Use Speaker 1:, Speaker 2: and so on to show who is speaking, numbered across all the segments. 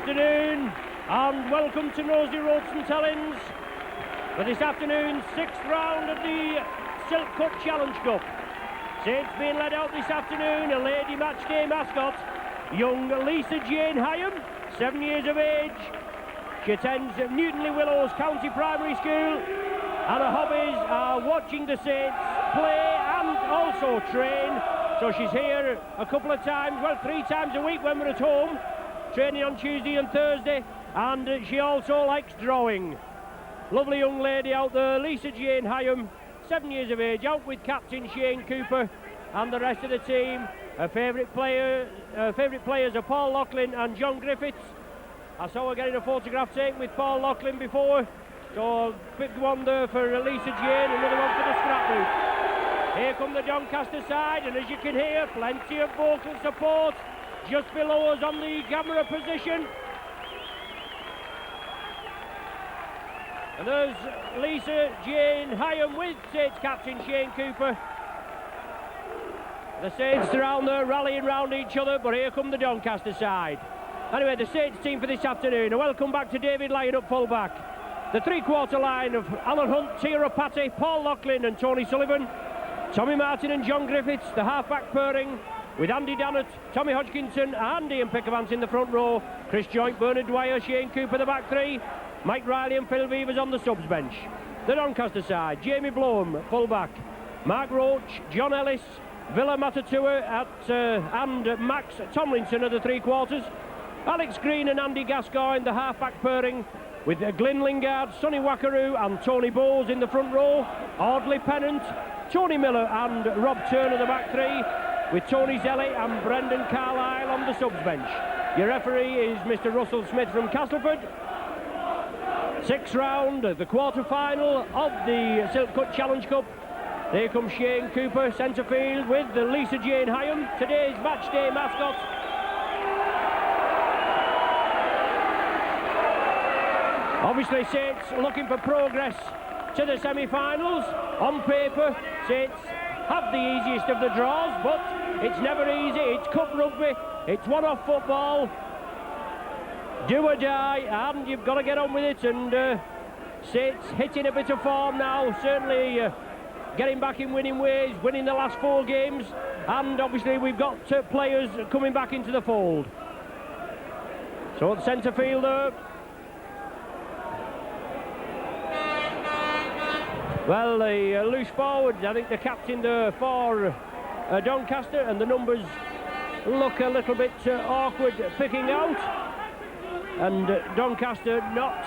Speaker 1: afternoon and welcome to Nosey Road St Helens for this afternoon's 6th round of the Silk Cut Challenge Cup. Saints being led out this afternoon, a lady match day mascot, young Lisa Jane Hyam, 7 years of age. She attends Newtonley Willows County Primary School and her hobbies are watching the Saints play and also train. So she's here a couple of times, well 3 times a week when we're at home, training on Tuesday and Thursday, and she also likes drawing. Lovely young lady out there, Lisa Jane Hyam, 7 years of age, out with Captain Shane Cooper and the rest of the team. Her favourite players are Paul Loughlin and John Griffiths. I saw her getting a photograph taken with Paul Loughlin before, so big one there for Lisa Jane, another one for the scrap route. Here come the Doncaster side, and as you can hear, plenty of vocal support just below us on the camera position. And there's Lisa Jane Hyam with Saints captain Shane Cooper. The Saints around there rallying round each other, but here come the Doncaster side. Anyway, the Saints team for this afternoon. A welcome back to David Lyon up full back. The three-quarter line of Alan Hunt, Tira Patty, Paul Loughlin and Tony Sullivan. Tommy Martin and John Griffiths, the half-back pairing, with Andy Dannett, Tommy Hodgkinson and Ian Pickavance in the front row. Chris Joint, Bernard Dwyer, Shane Cooper the back three. Mike Riley and Phil Beavers on the subs bench. The Doncaster side, Jamie Blome, full back. Mark Roach, John Ellis, Villa Matatua and Max Tomlinson are the three-quarters. Alex Green and Andy Gascoigne, the half-back pairing, with Glyn Lingard, Sonny Wackaroo and Tony Bowes in the front row. Audley Pennant, Tony Miller and Rob Turner the back three, with Tony Zelli and Brendan Carlisle on the subs bench. Your referee is Mr Russell Smith from Castleford. 6th round, the quarter-final of the Silk Cut Challenge Cup. Here comes Shane Cooper, centre field, with the Lisa Jane Hyam, today's match day mascot. Obviously, Saints looking for progress to the semi-finals. On paper, Saints have the easiest of the draws, but it's never easy. It's cup rugby, it's one-off football. Do or die, and you've got to get on with it. And Saints hitting a bit of form now, certainly getting back in winning ways, winning the last 4 games, and obviously we've got players coming back into the fold. So at centre fielder, well, the loose forwards, I think the captain there for Doncaster, and the numbers look a little bit awkward picking out. And Doncaster not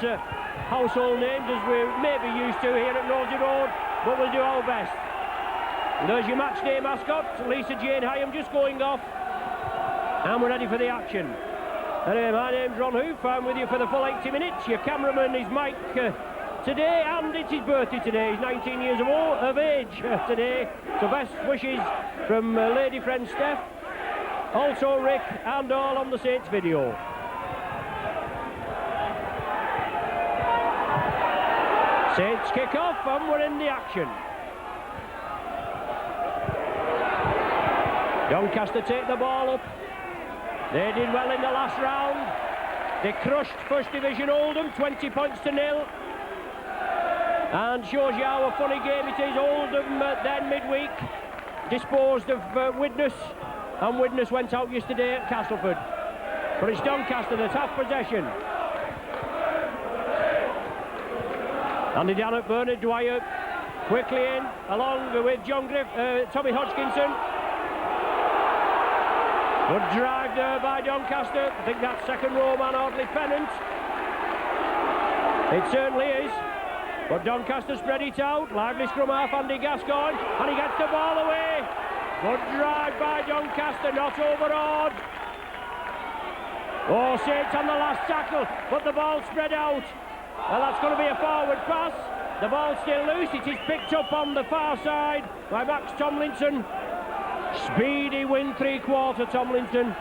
Speaker 1: household names as we may be used to here at Nosey Road, but we'll do our best. And there's your match day mascot, Lisa Jane Hyam, just going off, and we're ready for the action. Anyway, my name's Ron Hoof, I'm with you for the full 80 minutes. Your cameraman is Mike today, and it's his birthday today. He's 19 years of age today, so best wishes from lady friend Steph, also Rick, and all on the Saints video. Saints kick off and we're in the action. Doncaster take the ball up. They did well in the last round. They crushed First Division Oldham 20 points to 0. And shows you how a funny game it is. Oldham then midweek disposed of Widnes, and Widnes went out yesterday at Castleford. But it's Doncaster that have possession. Andy Dannett, Bernard Dwyer, quickly in, along with John Tommy Hodgkinson. Good drive there by Doncaster. I think that's second row man, Audley Pennant. It certainly is. But Doncaster spread it out. Lively scrum half, Andy Gascoigne, and he gets the ball away. Good drive by Doncaster, not overawed. Oh, Saints on the last tackle, but the ball spread out. Well, that's going to be a forward pass. The ball's still loose. It is picked up on the far side by Max Tomlinson. Speedy win three-quarter Tomlinson.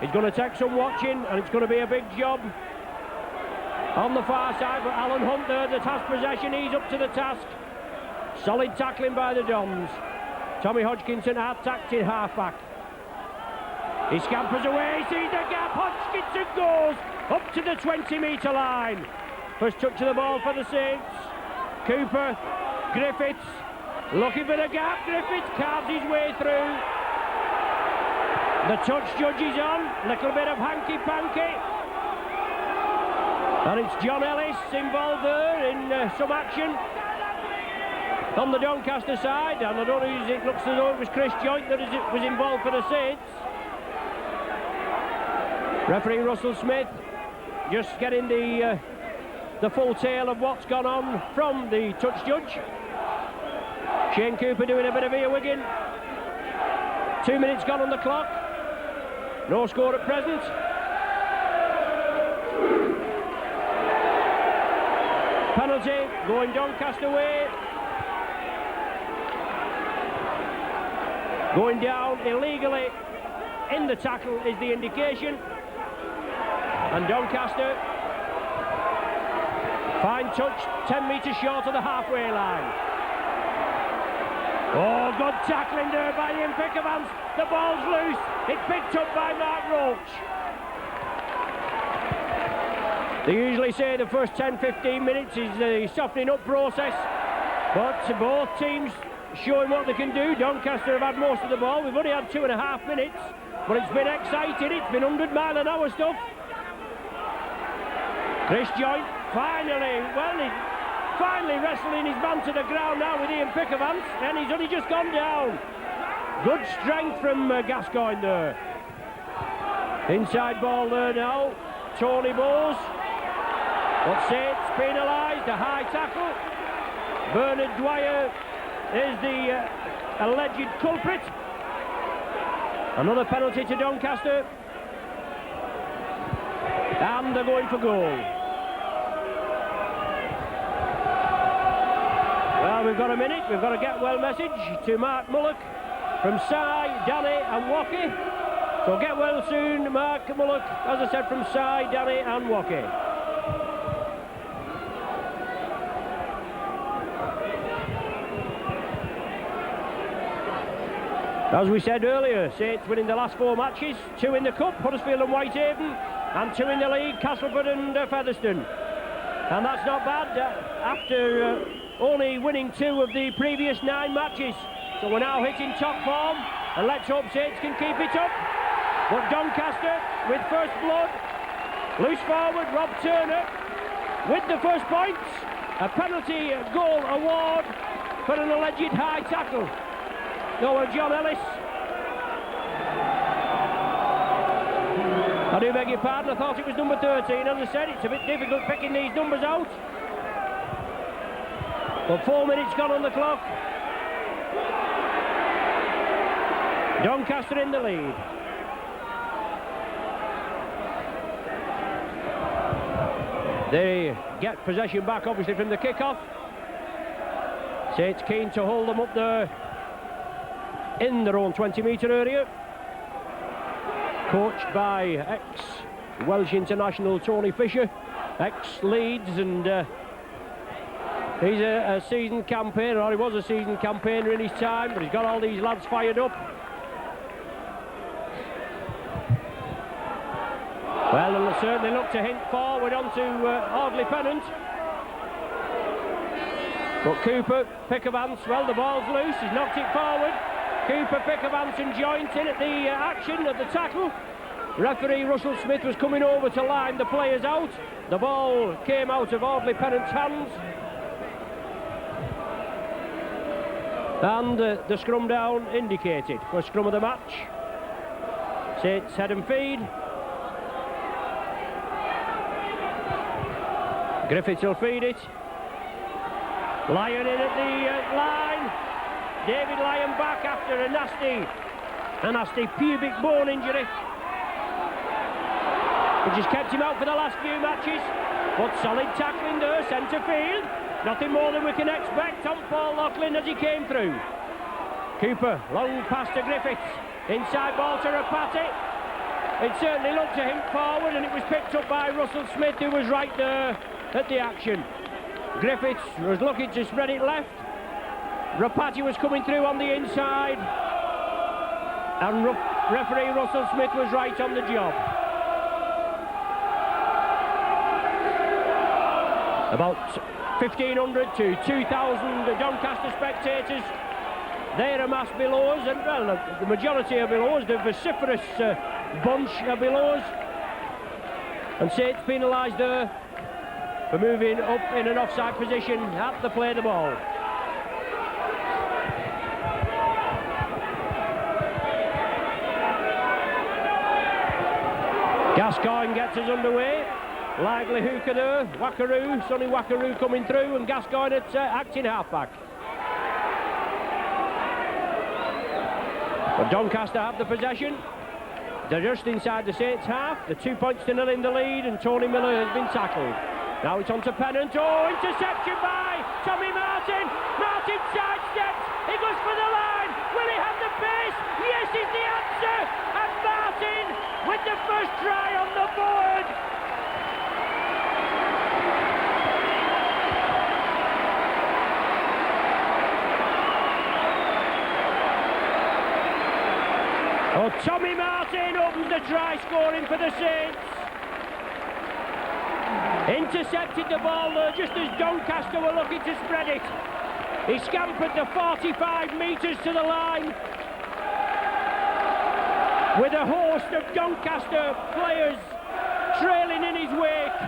Speaker 1: He's going to take some watching, and it's going to be a big job. On the far side, but Alan Hunt there that has possession. He's up to the task. Solid tackling by the Dons. Tommy Hodgkinson attacked in half-back. He scampers away, sees the gap, Hodgkinson goes, up to the 20-metre line. First touch of the ball for the Saints. Cooper, Griffiths, looking for the gap. Griffiths carves his way through. The touch judge is on, little bit of hanky-panky. And it's John Ellis involved there in some action on the Doncaster side. And I don't know, it looks as though it was Chris Joynt that was involved for the Saints. Referee Russell Smith just getting the full tale of what's gone on from the touch judge. Shane Cooper doing a bit of earwigging. 2 minutes gone on the clock. No score at present. Penalty going Doncaster way. Going down illegally in the tackle is the indication. And Doncaster, fine touch, 10 metres short of the halfway line. Oh, good tackling there by Ian Pickavans. The ball's loose. It's picked up by Mark Roach. They usually say the first 10-15 minutes is the softening up process, but both teams showing what they can do. Doncaster have had most of the ball. We've only had 2.5 minutes, but it's been exciting. It's been 100-mile-an-hour stuff. Chris Joynt finally wrestling his man to the ground now with Ian Pickavans, and he's only just gone down. Good strength from Gascoigne there. Inside ball there now, Tony Bowes. But Saints penalised, a high tackle. Bernard Dwyer is the alleged culprit. Another penalty to Doncaster. And they're going for goal. Well, we've got a minute. We've got a get well message to Mark Mullock from Si, Danny and Wacky. So get well soon, Mark Mullock, as I said, from Si, Danny and Wacky. As we said earlier, Saints winning the last 4 matches, 2 in the Cup, Huddersfield and Whitehaven, and 2 in the league, Castleford and Featherstone. And that's not bad after only winning 2 of the previous 9 matches. So we're now hitting top form, and let's hope Saints can keep it up. But Doncaster with first blood, loose forward Rob Turner with the first points, a penalty goal award for an alleged high tackle. No, John Ellis. I do beg your pardon, I thought it was number 13. As I said, it's a bit difficult picking these numbers out. But 4 minutes gone on the clock. Doncaster in the lead. They get possession back, obviously, from the kick-off. Saints keen to hold them up there in their own 20-metre area. Coached by ex-Welsh international Tony Fisher, ex-Leeds, and he's a seasoned campaigner, or he was a seasoned campaigner in his time, but he's got all these lads fired up. Well, they'll certainly look to hint forward onto Audley Pennant. But Cooper, Pickavans, well, the ball's loose, he's knocked it forward. Cooper, Pickavans and Joynt in at the action of the tackle. Referee Russell Smith was coming over to line the players out. The ball came out of Audley Pennant's hands. And the scrum down indicated for scrum of the match. Saints head and feed. Griffiths will feed it. Lyon in at the line. David Lyon back after a nasty pubic bone injury, which has kept him out for the last few matches. But solid tackling there, centre field. Nothing more than we can expect on Paul Loughlin as he came through. Cooper, long pass to Griffiths. Inside ball to Rapati. It certainly looked to him forward, and it was picked up by Russell Smith, who was right there at the action. Griffiths was looking to spread it left. Rapati was coming through on the inside, and referee Russell Smith was right on the job. About 1,500 to 2,000 Doncaster spectators. They're amassed below us, and well, the majority are below us. The vociferous bunch are below us. And Saints penalised there for moving up in an offside position at the play the ball. Gascoigne gets us underway. Lively hooker there, Wackaroo, Sonny Wackaroo coming through, and Gascoigne at acting halfback. But Doncaster have the possession. They're just inside the Saints half. The 2 points to nil in the lead, and Tony Miller has been tackled. Now it's on to Pennant. Oh, interception by Tommy Martin. Martin sidesteps. He goes for the line. Will he have the pace? Yes is the answer. And Martin with the first try on the board. Oh, Tommy Martin opens the try scoring for the Saints. Intercepted the ball there just as Doncaster were looking to spread it. He scampered the 45 metres to the line with a host of Doncaster players trailing in his wake.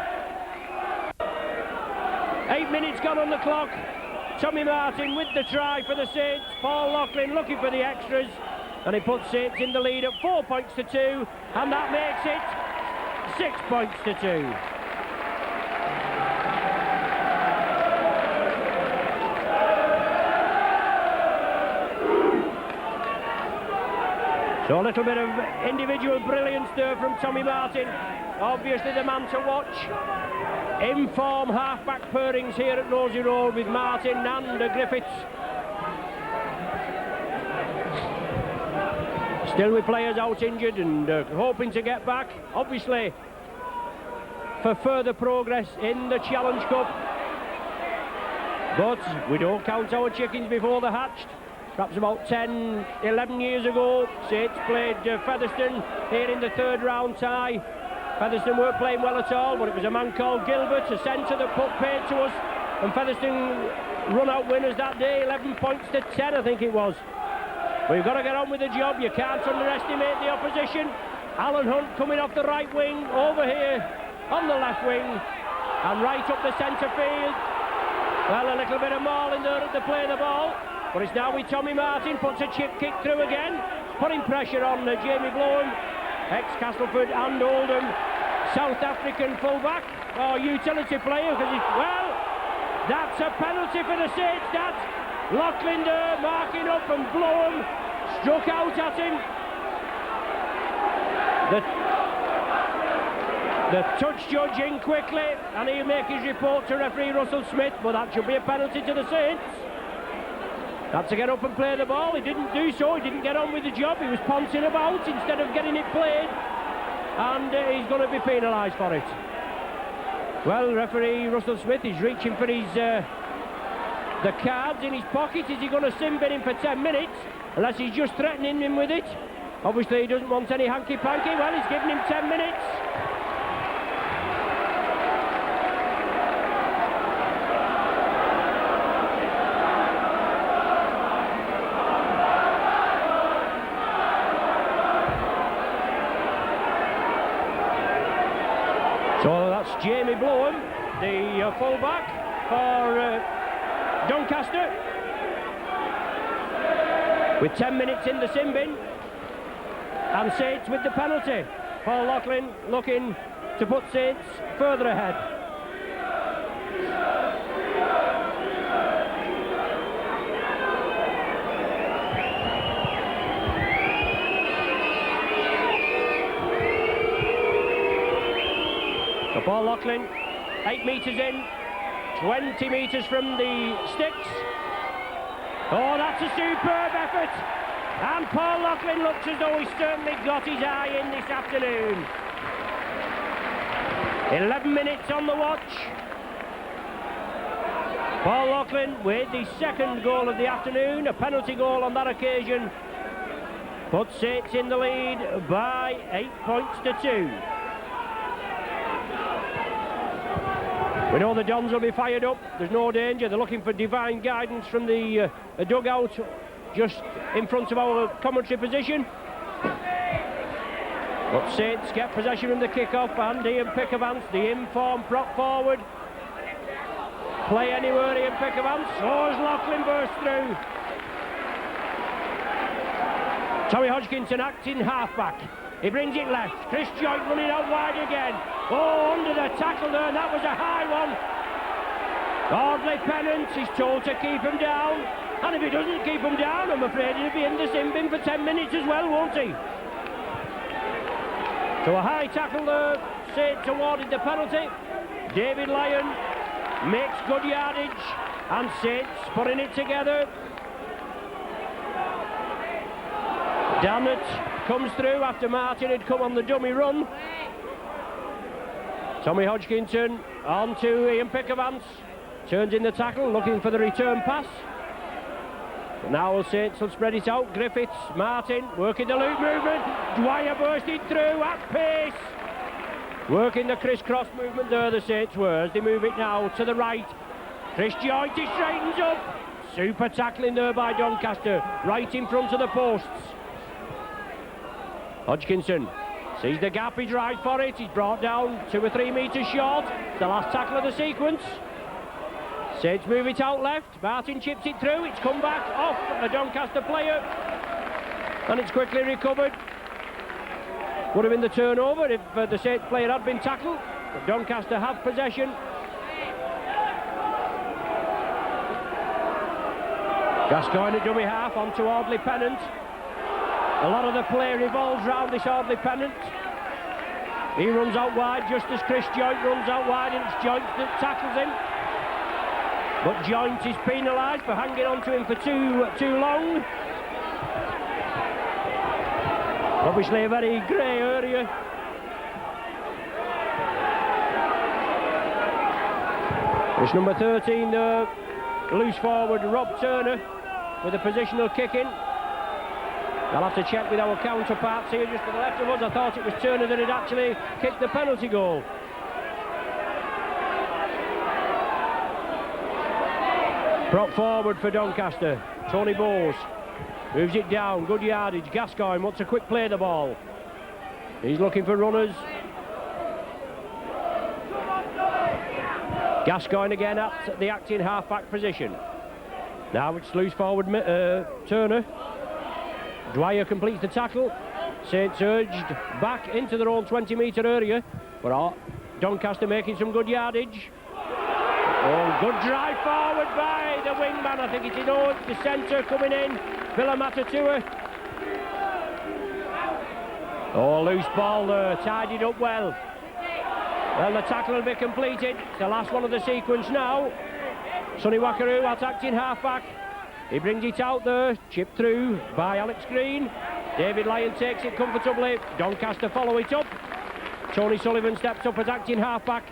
Speaker 1: 8 minutes gone on the clock. Tommy Martin with the try for the Saints. Paul Loughlin looking for the extras. And he puts Saints in the lead at 4 points to 2, and that makes it 6 points to 2. So a little bit of individual brilliance there from Tommy Martin. Obviously the man to watch. In-form half-back pairings here at Nosey Road with Martin and Griffiths. Still with players out injured and hoping to get back, obviously, for further progress in the Challenge Cup. But we don't count our chickens before they're hatched. Perhaps about 10, 11 years ago, Saints played Featherstone here in the third round tie. Featherstone weren't playing well at all, but it was a man called Gilbert, a centre, that put paid to us. And Featherstone run out winners that day, 11 points to 10, I think it was. But you've got to get on with the job. You can't underestimate the opposition. Alan Hunt coming off the right wing, over here on the left wing, and right up the centre field. Well, a little bit of mauling there at the play of the ball, but it's now with Tommy Martin, puts a chip kick through again, putting pressure on Jamie Blowham, ex-Castleford and Oldham South African fullback, or utility player, because he's, well, that's a penalty for the Saints, that. Loughlin there marking up, and Blowham struck out at him. The touch judge in quickly, and he'll make his report to referee Russell Smith, but that should be a penalty to the Saints. Had to get up and play the ball. He didn't do so. He didn't get on with the job. He was pouncing about instead of getting it played, and he's going to be penalised for it. Well, referee Russell Smith is reaching for his the cards in his pocket. Is he going to sin bin him for 10 minutes? Unless he's just threatening him with it. Obviously he doesn't want any hanky-panky. Well, he's giving him 10 minutes. So that's Jamie Blowham, the fullback for Doncaster, with 10 minutes in the sin bin, and Saints with the penalty. Paul Loughlin looking to put Saints further ahead. So Paul Loughlin, 8 metres in, 20 metres from the sticks. Oh, that's a superb effort. And Paul Loughlin looks as though he's certainly got his eye in this afternoon. 11 minutes on the watch. Paul Loughlin with the second goal of the afternoon, a penalty goal on that occasion. Puts Saints in the lead by 8 points to 2. We know the Dons will be fired up. There's no danger. They're looking for divine guidance from the dugout just in front of our commentary position. But Saints get possession from the kick-off, and Ian Pickavance, the in-form prop forward. Play anywhere, Ian Pickavance. Oh, as Lachlan bursts through. Tommy Hodgkinson acting half-back. He brings it left. Chris Joint running out wide again. Oh, under the tackle there, and that was a high one. Audley Pennant is told to keep him down. And if he doesn't keep him down, I'm afraid he'll be in the sin bin for 10 minutes as well, won't he? So a high tackle there, Saints awarded the penalty. David Lyon makes good yardage, and Saints putting it together. Dannett comes through after Martin had come on the dummy run. Tommy Hodgkinson on to Ian Pickavance. Turns in the tackle, looking for the return pass. But now Saints will spread it out. Griffiths, Martin, working the loop movement. Dwyer bursting through at pace. Working the crisscross movement there, the Saints were, as they move it now to the right. Chris Joint, he straightens up. Super tackling there by Doncaster, right in front of the posts. Hodgkinson sees the gap, he drives for it. He's brought down 2 or 3 metres short. The last tackle of the sequence. Saints move it out left. Martin chips it through. It's come back off a Doncaster player, and it's quickly recovered. Would have been the turnover if the Saints player had been tackled. But Doncaster have possession. Gascoigne at dummy half onto Audley Pennant. A lot of the play revolves round this Audley Pennant. He runs out wide just as Chris Joint runs out wide, and it's Joint that tackles him. But Joint is penalised for hanging on to him for too long. Obviously a very grey area. It's number 13, loose forward Rob Turner with a positional kick in. I'll have to check with our counterparts here just to the left of us. I thought it was Turner that had actually kicked the penalty goal. Prop forward for Doncaster, Tony Bowes. Moves it down, good yardage. Gascoigne wants a quick play the ball. He's looking for runners. Gascoigne again at the acting half-back position. Now it's loose forward Turner. Dwyer completes the tackle. Saints urged back into their own 20-metre area. But Doncaster making some good yardage. Oh, good drive forward by the wingman. I think it's in the centre coming in. Villa-Matatua. Oh, loose ball there, tidied up well. Well, the tackle will be completed. It's the last one of the sequence now. Sonny Wakaru attacking half-back. He brings it out there, chipped through by Alex Green. David Lyon takes it comfortably. Doncaster follow it up. Tony Sullivan steps up as acting half-back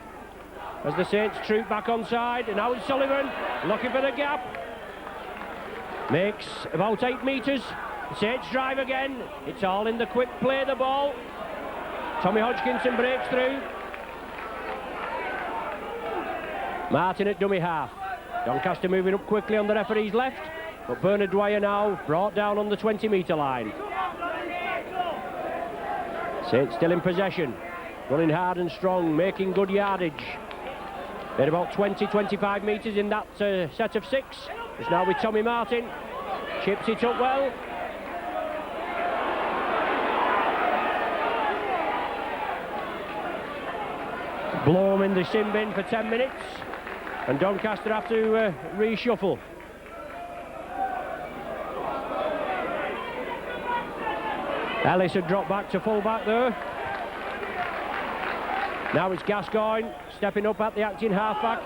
Speaker 1: as the Saints troop back on side. And now it's Sullivan looking for the gap. Makes about 8 metres. Saints drive again. It's all in the quick play the ball. Tommy Hodgkinson breaks through. Martin at dummy half. Doncaster moving up quickly on the referee's left, but Bernard Dwyer now brought down on the 20-metre line. Saints still in possession, running hard and strong, making good yardage. They're about 20-25 metres in that set of 6. It's now with Tommy Martin. Chips it up well. Blow him in the sin bin for 10 minutes. And Doncaster have to reshuffle. Ellis had dropped back to full back there. Now it's Gascoigne stepping up at the acting half-back.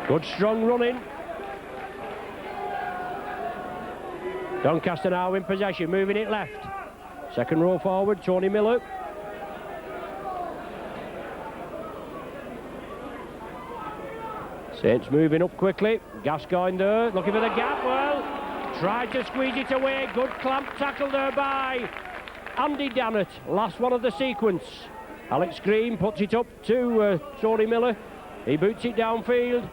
Speaker 1: Good strong running. Doncaster now in possession, moving it left. Second row forward, Tony Miller. Saints moving up quickly. Gascoigne there, looking for the gap. Well, tried to squeeze it away. Good clamp tackle there by Andy Dannett. Last one of the sequence. Alex Green puts it up to Tony Miller. He boots it downfield.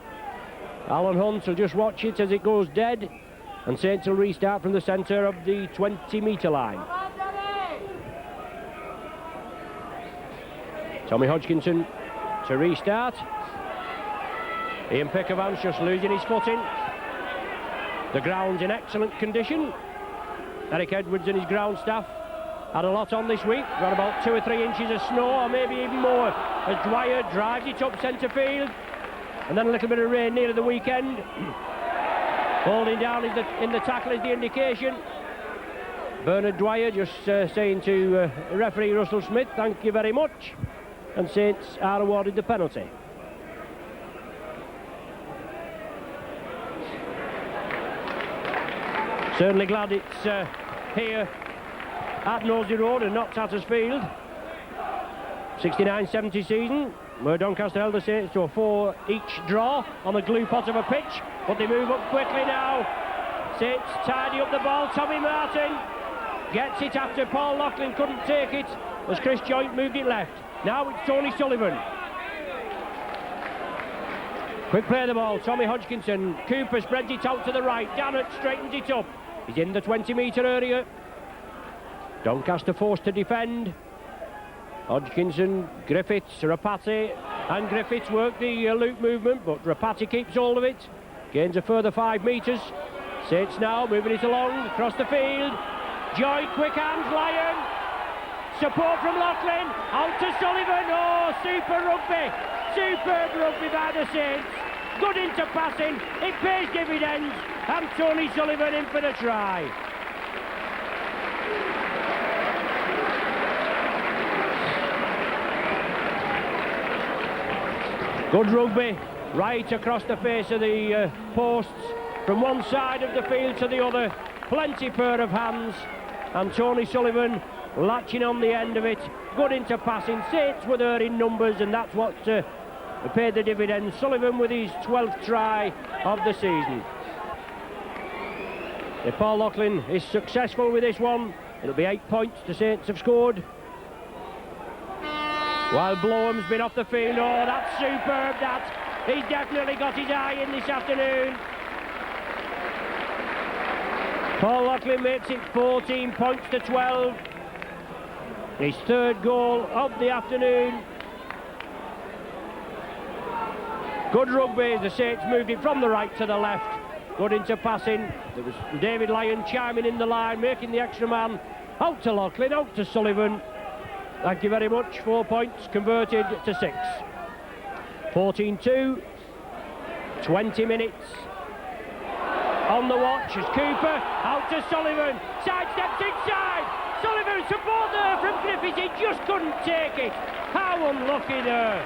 Speaker 1: Alan Hunt will just watch it as it goes dead, and Saints will restart from the centre of the 20-metre line. Tommy Hodgkinson to restart. Ian Pickervan's just losing his footing. The ground's in excellent condition. Eric Edwards and his ground staff had a lot on this week. Got about 2 or 3 inches of snow, or maybe even more, as Dwyer drives it up centre field. And then a little bit of rain near the weekend. Holding down in the tackle is the indication. Bernard Dwyer just saying to referee Russell Smith, thank you very much. And Saints are awarded the penalty. Certainly glad it's here at Nosey Road and not Tattersfield. 69-70 season, where Doncaster held the Saints to a 4 each draw on the glue pot of a pitch, but they move up quickly now. Saints tidy up the ball. Tommy Martin gets it after Paul Loughlin couldn't take it as Chris Joint moved it left. Now it's Tony Sullivan. Quick play of the ball. Tommy Hodgkinson. Cooper spreads it out to the right. Dannett straightens it up. He's in the 20-metre area. Doncaster forced to defend. Hodgkinson, Griffiths, Rapati, and Griffiths work the loop movement, but Rapati keeps hold of it. Gains a further 5 metres. Saints now moving it along across the field. Joy, quick hands, Lyon. Support from Loughlin. Out to Sullivan. Oh, super rugby. Superb rugby by the Saints. Good into passing. It pays dividends. And Tony Sullivan in for the try. Good rugby right across the face of the posts, from one side of the field to the other. Plenty pair of hands, and Tony Sullivan latching on the end of it. Good into passing. Saints were there in numbers, and that's what paid the dividends. Sullivan with his 12th try of the season. If Paul Loughlin is successful with this one, it'll be 8 points the Saints have scored. While Bloham's been off the field. Oh, that's superb, that. He's definitely got his eye in this afternoon. Paul Loughlin makes it 14 points to 12. His 3rd goal of the afternoon. Good rugby. The Saints moved it from the right to the left. Good into passing. There was David Lyon chiming in the line, making the extra man. Out to Loughlin, out to Sullivan. Thank you very much. 4 points converted to 6. 14-2. 20 minutes on the watch as Cooper out to Sullivan. Sidesteps inside. Sullivan support there from Griffiths. He just couldn't take it. How unlucky there.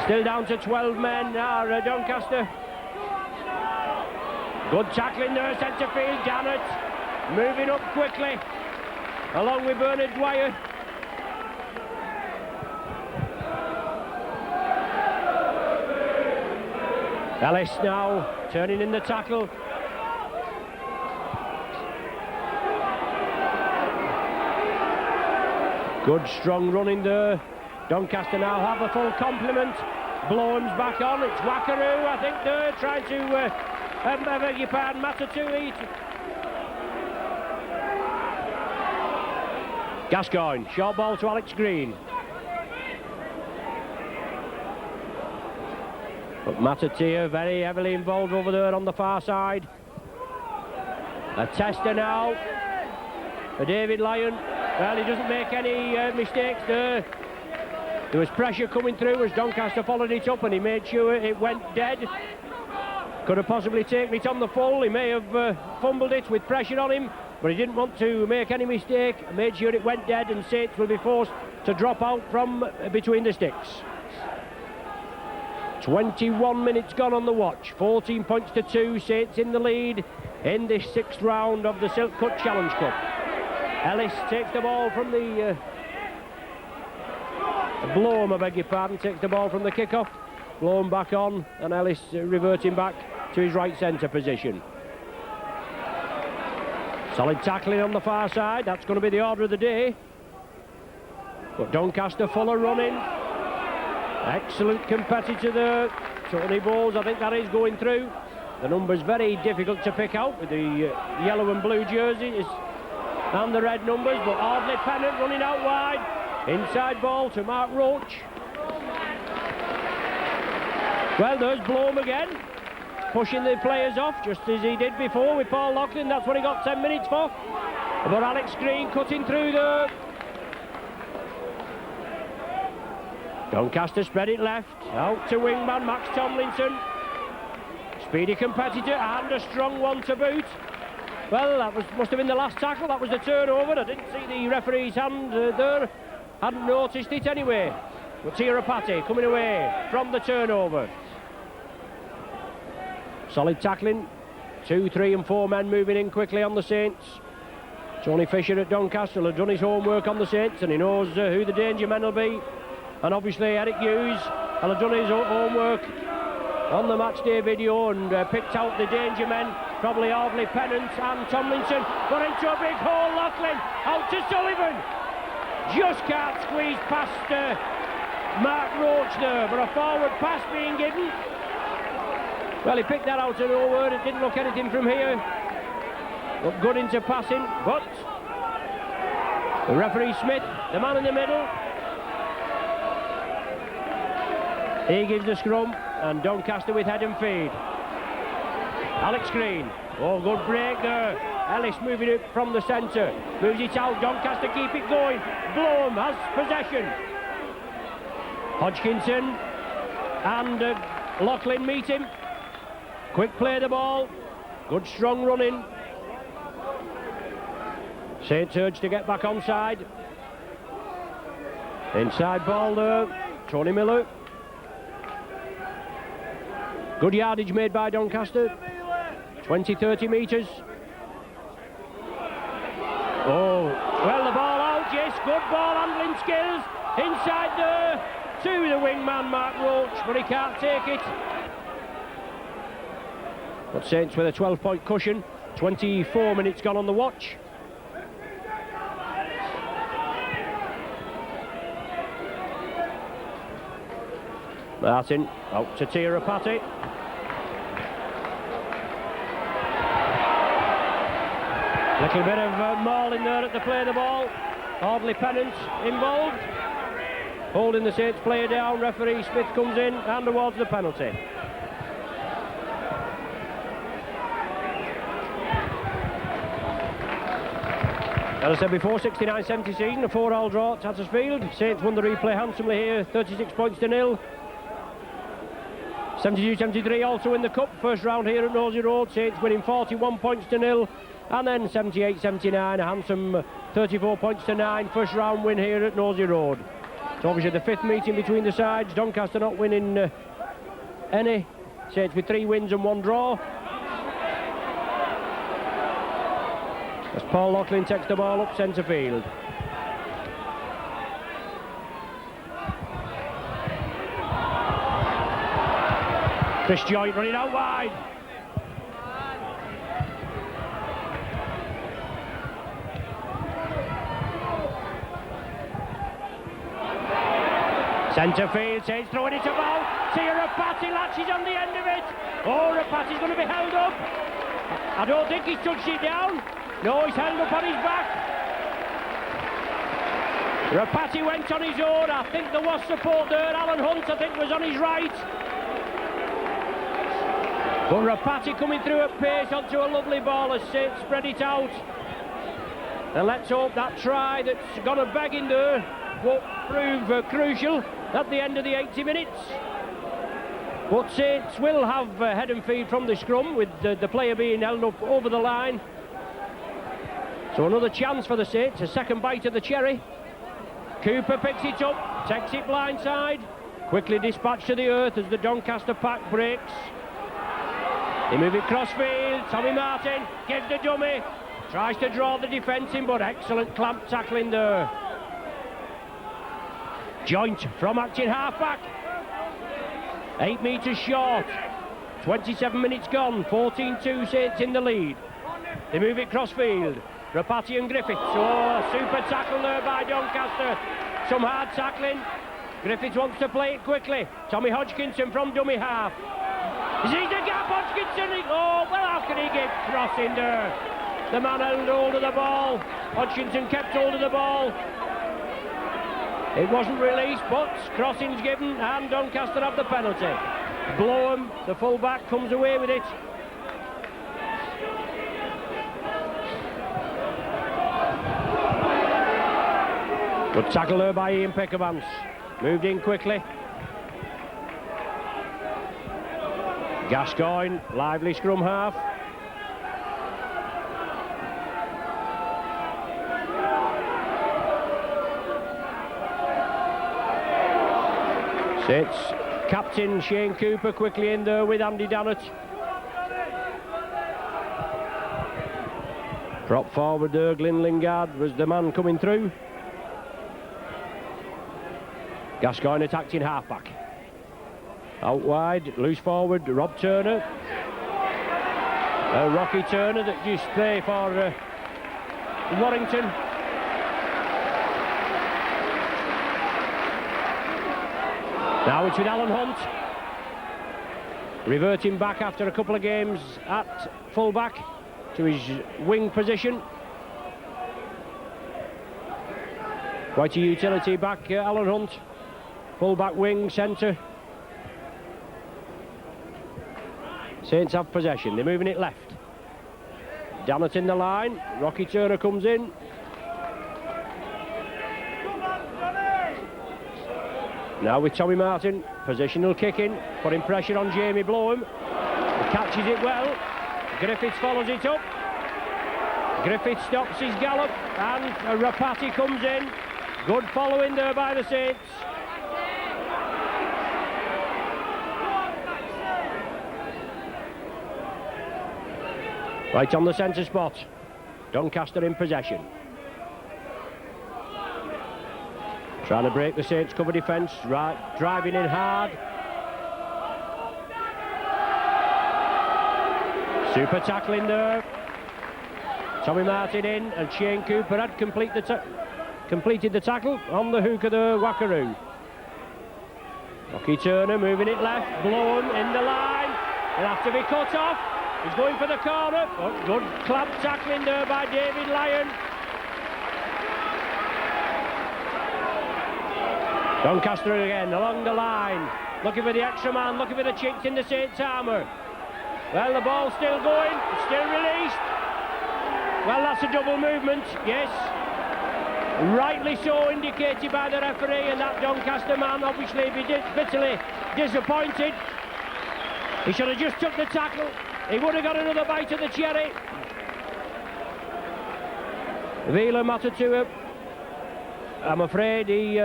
Speaker 1: Still down to 12 men now, Doncaster. Good tackling there, centre field. Dannett moving up quickly, along with Bernard Dwyer. Ellis now turning in the tackle. Good strong running there. Doncaster now have a full complement. Bloham's back on. It's Wackaroo, I think, there, trying to I beg your pardon, Matatui. Gascoigne, short ball to Alex Green. But Matatia very heavily involved over there on the far side. A tester now for David Lyon. Well, he doesn't make any mistakes there. There was pressure coming through as Doncaster followed it up, and he made sure it went dead. Could have possibly taken it on the full. He may have fumbled it with pressure on him, but he didn't want to make any mistake. Made sure it went dead, and Saints will be forced to drop out from between the sticks. 21 minutes gone on the watch. 14 points to 2. Saints in the lead in this 6th round of the Silk Cut Challenge Cup. Ellis takes the ball from the Blom, I beg your pardon, takes the ball from the kick-off. Blom back on, and Ellis reverting back to his right centre position. Solid tackling on the far side. That's going to be the order of the day. But Doncaster full of running. Excellent competitor there. Tony Bowles, I think that is going through. The number's very difficult to pick out with the yellow and blue jerseys and the red numbers, but Ardley Pennant running out wide. Inside ball to Mark Roach. Well, there's Blome again, pushing the players off, just as he did before with Paul Loughlin. That's what he got 10 minutes for. But Alex Green cutting through there. Doncaster spread it left, out to wingman Max Tomlinson. Speedy competitor and a strong one to boot. Well, that must have been the last tackle. That was the turnover. I didn't see the referee's hand there. Hadn't noticed it anyway. But Tirapati coming away from the turnover. Solid tackling. 2, 3 and 4 men moving in quickly on the Saints. Tony Fisher at Doncaster will have done his homework on the Saints, and he knows who the danger men will be. And obviously Eric Hughes will have done his homework on the match day video and picked out the danger men, probably Ardley Pennant and Tomlinson. Got into a big hole, Loughlin out to Sullivan. Just can't squeeze past Mark Roach there, but a forward pass being given. Well, he picked that out of nowhere. It didn't look anything from here. Looked good into passing, but the referee Smith, the man in the middle, he gives the scrum, and Doncaster with head and feed. Alex Green, oh, good break there. Ellis moving it from the centre, moves it out. Doncaster keep it going. Blome has possession. Hodgkinson and Loughlin meet him. Quick play the ball. Good strong running. Saints urge to get back onside. Inside ball there. Tony Miller. Good yardage made by Doncaster. 20-30 metres. Oh, well, the ball out, yes, good ball handling skills. Inside there to the wingman Mark Roach, but he can't take it. But Saints with a 12-point cushion. 24 minutes gone on the watch. Martin out to Tirapati. Little bit of mauling there at the play of the ball. Ardley Pennant involved. Holding the Saints player down. Referee Smith comes in and awards the penalty. As I said before, 69-70 season, a 4-all draw at Tattersfield. Saints won the replay handsomely here, 36 points to nil. 72-73 also in the cup, first round here at Nosey Road. Saints winning 41 points to nil. And then 78-79, a handsome 34 points to 9, first round win here at Nosey Road. So obviously the fifth meeting between the sides. Doncaster not winning any. Saints with 3 wins and 1 draw. As Paul Loughlin takes the ball up centre field. Chris Joynt running out wide. Centre field, Saints throwing it about. Tirapati latches on the end of it. Oh, Rapati's going to be held up. I don't think he's touched it down. No, he's held up on his back. Rapati went on his own. I think there was support there. Alan Hunt, I think, was on his right. But Rapati coming through at pace onto a lovely ball as Saints spread it out. And let's hope that try that's gone a bag in there will prove crucial at the end of the 80 minutes. But Saints will have head and feed from the scrum with the player being held up over the line. So another chance for the Saints, a second bite of the cherry. Cooper picks it up, takes it blindside, quickly dispatched to the earth as the Doncaster pack breaks. They move it crossfield. Tommy Martin gives the dummy, tries to draw the defence in, but excellent clamp tackling there. Joynt from acting half-back. 8 metres short. 27 minutes gone. 14-2 Saints in the lead. They move it crossfield. Rapati and Griffiths. Oh, super tackle there by Doncaster. Some hard tackling. Griffiths wants to play it quickly. Tommy Hodgkinson from dummy half. Is he the gap, Hodgkinson? Oh, well, how can he get crossing there? The man held hold of the ball. Hodgkinson kept hold of the ball. It wasn't released, but crossing's given, and Doncaster have the penalty. Blowham, the full-back, comes away with it. Good tackle there by Ian Pickavance. Moved in quickly. Gascoigne, lively scrum half. Sits captain Shane Cooper quickly in there with Andy Dannett. Prop forward there, Glyn Lingard was the man coming through. Gascoigne attacked in half-back. Out wide, loose forward, Rob Turner. Rocky Turner that used to play for Warrington. Now it's with Alan Hunt. Reverting back after a couple of games at full-back to his wing position. Quite a utility back, Alan Hunt. Full-back wing, centre. Saints have possession, they're moving it left. Dannett in the line, Rocky Turner comes in. Now with Tommy Martin, positional kicking, putting pressure on Jamie Blowham. He catches it well. Griffiths follows it up. Griffiths stops his gallop, and Rapati comes in. Good following there by the Saints. Right on the centre spot. Doncaster in possession. Trying to break the Saints cover defence, right, driving in hard. Super tackling there. Tommy Martin in, and Shane Cooper had completed the tackle on the hook of the Wackaroo. Rocky Turner moving it left, Blowham in the line. He'll have to be cut off. He's going for the corner. Oh, good club tackling there by David Lyon. Doncaster again along the line, looking for the extra man, looking for the chinks in the Saints' armour. Well, the ball's still going, it's still released. Well, that's a double movement, yes. Rightly so indicated by the referee, and that Doncaster man obviously bitterly disappointed. He should have just took the tackle. He would have got another bite of the cherry. Vila Matatua, I'm afraid he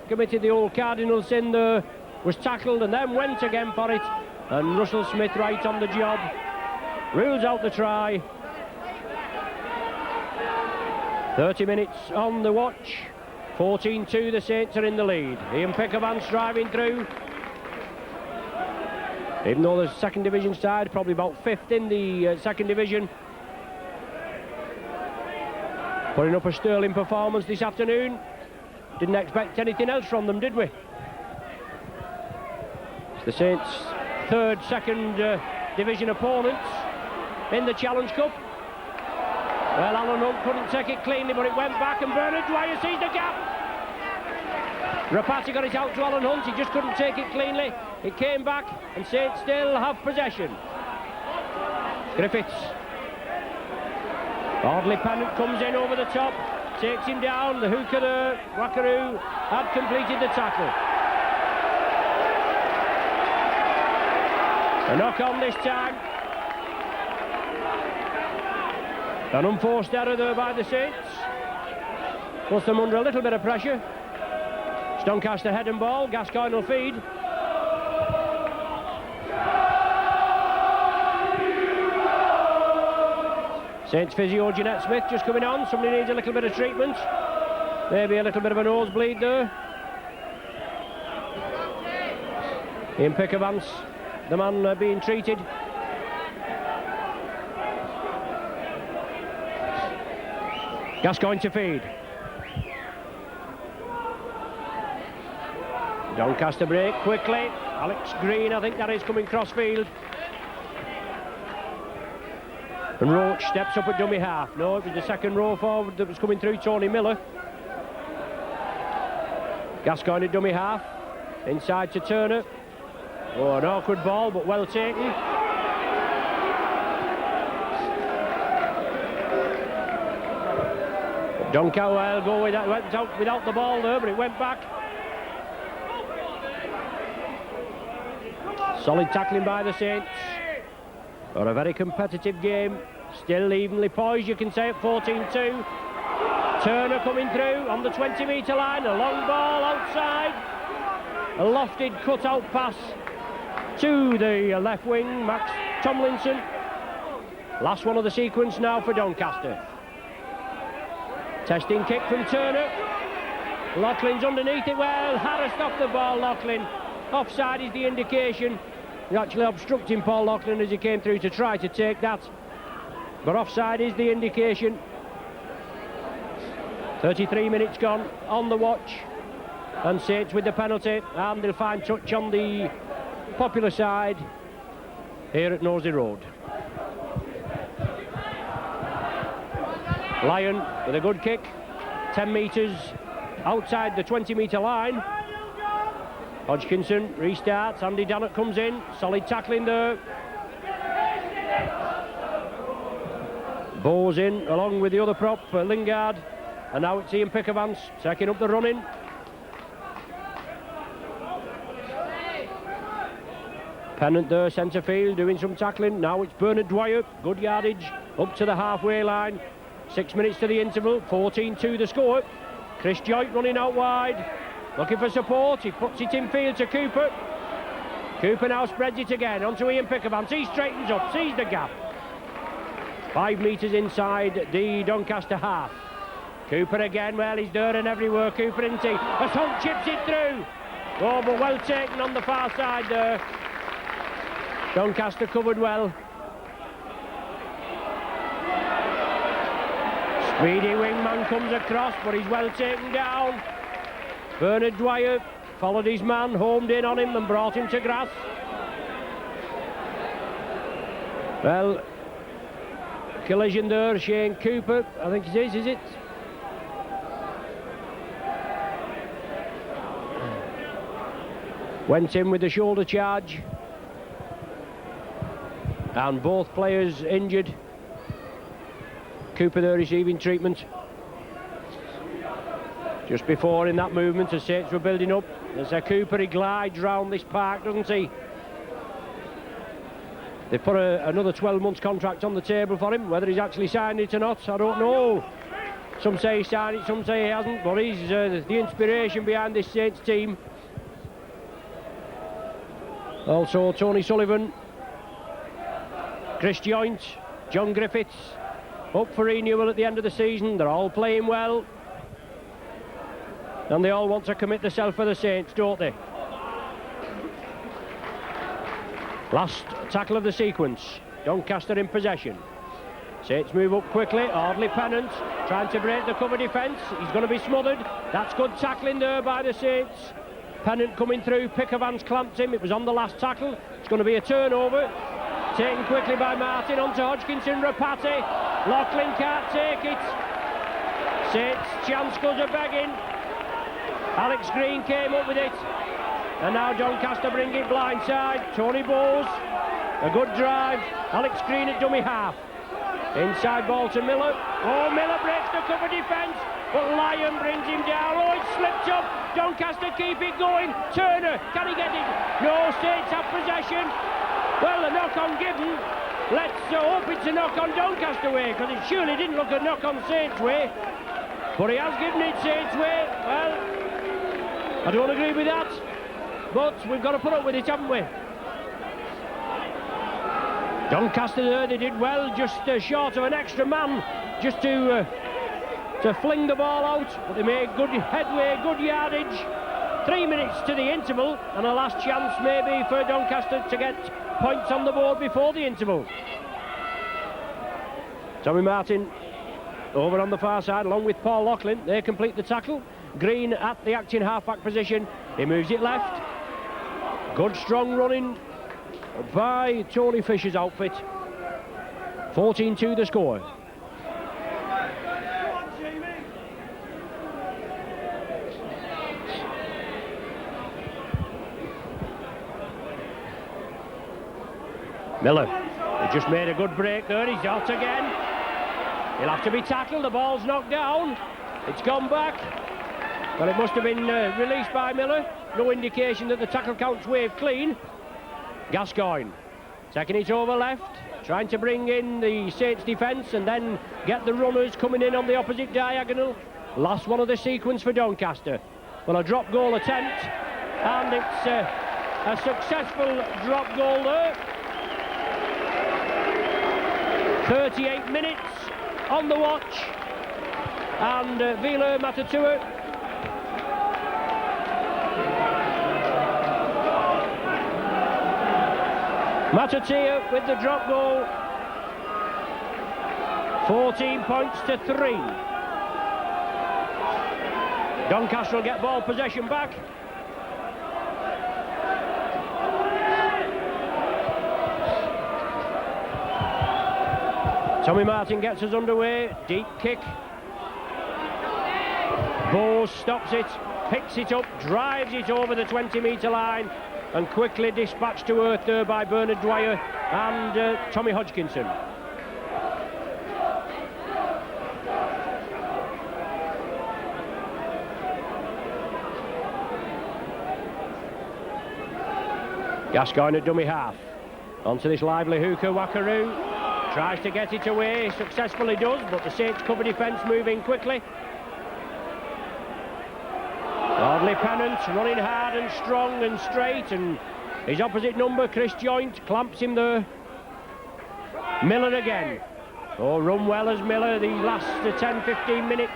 Speaker 1: committed the old cardinal sin there, was tackled and then went again for it, and Russell Smith right on the job, rules out the try. 30 minutes on the watch, 14-2, the Saints are in the lead. Ian Pickavance driving through. Even though the second division side, probably about 5th in the second division. Putting up a sterling performance this afternoon. Didn't expect anything else from them, did we? It's the Saints' third second division opponents in the Challenge Cup. Well, Alan Hunt couldn't take it cleanly, but it went back, and Bernard Dwyer sees the gap. Rapati got it out to Alan Hunt, he just couldn't take it cleanly. It came back, and Saints still have possession. Griffiths. Audley Pennant comes in over the top, takes him down. The hook of the Wackaroo had completed the tackle. A knock on this time. An unforced error there by the Saints. Puts them under a little bit of pressure. It's Doncaster head and ball. Gascoigne will feed. Saints physio Jeanette Smith just coming on. Somebody needs a little bit of treatment. Maybe a little bit of a nosebleed there. Ian Pickavance, the man being treated. Gascoigne to feed. Doncaster break quickly. Alex Green, I think that is, coming crossfield. And Roach steps up at dummy half. No, it was the second row forward that was coming through, Tony Miller. Gascoigne at dummy half. Inside to Turner. Oh, an awkward ball, but well taken. Doncaster will go with that, went out without the ball there, but it went back. Solid tackling by the Saints. But a very competitive game. Still evenly poised, you can say, at 14-2. Turner coming through on the 20-metre line. A long ball outside. A lofted cut-out pass to the left wing, Max Tomlinson. Last one of the sequence now for Doncaster. Testing kick from Turner. Loughlin's underneath it. Well, harassed off the ball, Loughlin. Offside is the indication. He's actually obstructing Paul Loughlin as he came through to try to take that. But offside is the indication. 33 minutes gone on the watch. And Saints with the penalty. And they'll find touch on the popular side here at Nosey Road. Lyon with a good kick. 10 metres outside the 20-metre line. Hodgkinson restarts. Andy Dannett comes in. Solid tackling there. Bowes in along with the other prop, Lingard. And now it's Ian Pickavance taking up the running. Pennant there, centre field, doing some tackling. Now it's Bernard Dwyer. Good yardage up to the halfway line. 6 minutes to the interval. 14-2 the score. Chris Joynt running out wide. Looking for support. He puts it in field to Cooper. Cooper now spreads it again onto Ian Pickavance. He straightens up, sees the gap. 5 metres inside the Doncaster half. Cooper again. Well, he's there and everywhere. Cooper, isn't he? As Hunt chips it through. Oh, but well taken on the far side there. Doncaster covered well. Speedy wingman comes across, but he's well taken down. Bernard Dwyer followed his man, homed in on him and brought him to grass. Well, collision there, Shane Cooper, I think it is it? Went in with the shoulder charge. And both players injured. Cooper there receiving treatment. Just before in that movement, the Saints were building up. There's a Cooper, he glides round this park, doesn't he? They put another 12 months contract on the table for him. Whether he's actually signed it or not, I don't know. Some say he signed it, some say he hasn't, but he's the inspiration behind this Saints team. Also Tony Sullivan, Chris Joynt, John Griffiths, up for renewal at the end of the season. They're all playing well. And they all want to commit themselves for the Saints, don't they? Last tackle of the sequence. Doncaster in possession. Saints move up quickly. Audley Pennant trying to break the cover defence. He's going to be smothered. That's good tackling there by the Saints. Pennant coming through. Pickavance clamped him. It was on the last tackle. It's going to be a turnover. Taken quickly by Martin onto Hodgkinson. Rapati. Loughlin can't take it. Saints chance goes a begging. Alex Green came up with it. And now Doncaster bring it blindside. Tony Bowes. A good drive. Alex Green at dummy half. Inside ball to Miller. Oh, Miller breaks the cover defence. But Lyon brings him down. Oh, it slipped up. Doncaster keep it going. Turner, can he get it? No, Saints have possession. Well, the knock-on given. Let's hope it's a knock-on Doncaster way, because it surely didn't look a knock-on Saints way. But he has given it Saints way. Well, I don't agree with that. But we've got to put up with it, haven't we? Doncaster there, they did well, just short of an extra man, just to fling the ball out. But they made good headway, good yardage. 3 minutes to the interval, and a last chance maybe for Doncaster to get points on the board before the interval. Tommy Martin over on the far side along with Paul Loughlin. They complete the tackle. Green at the acting half-back position. He moves it left. Good strong running by Tony Fisher's outfit. 14-2 the score. Miller, he just made a good break there. He's out again. He'll have to be tackled. The ball's knocked down. It's gone back. Well, it must have been released by Miller. No indication that the tackle count's waved clean. Gascoigne taking it over left, trying to bring in the Saints defence and then get the runners coming in on the opposite diagonal. Last one of the sequence for Doncaster. Well, a drop goal attempt, and it's a successful drop goal there. 38 minutes on the watch, and Vila Matatua with the drop goal. 14 points to 3. Doncaster will get ball possession back. Tommy Martin gets us underway. Deep kick. Bowes stops it, picks it up, drives it over the 20-metre line, and quickly dispatched to earth there by Bernard Dwyer and Tommy Hodgkinson. Gascoigne at dummy half. Onto this lively hooker, Wakaru. Tries to get it away, successfully does, but the Saints cover defence moving quickly. Audley Pennant running hard and strong and straight, and his opposite number, Chris Joint, clamps him there. Miller again. Oh, run well as Miller the last 10-15 minutes.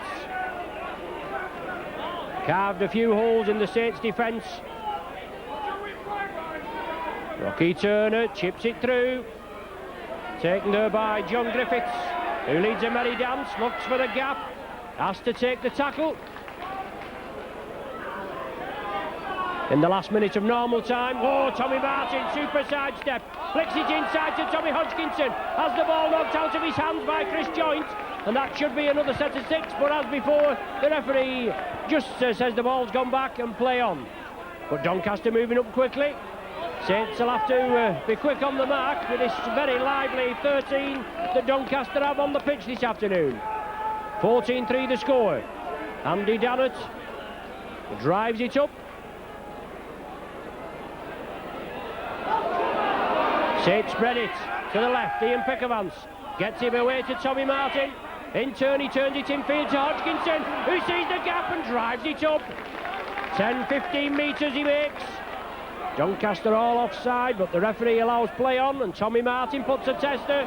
Speaker 1: Carved a few holes in the Saints defence. Rocky Turner chips it through. Taken there by John Griffiths, who leads a merry dance, looks for the gap, has to take the tackle. In the last minute of normal time, oh, Tommy Martin, super sidestep, flicks it inside to Tommy Hodgkinson, has the ball knocked out of his hands by Chris Joint, and that should be another set of 6, but as before, the referee just says the ball's gone back and play on. But Doncaster moving up quickly. Saints will have to be quick on the mark with this very lively 13 that Doncaster have on the pitch this afternoon. 14-3 the score. Andy Dannett drives it up. Saints spread it to the left. Ian Pickavance gets him away to Tommy Martin. In turn, he turns it infield to Hodgkinson, who sees the gap and drives it up. 10-15 metres he makes. Doncaster all offside, but the referee allows play on, and Tommy Martin puts a tester.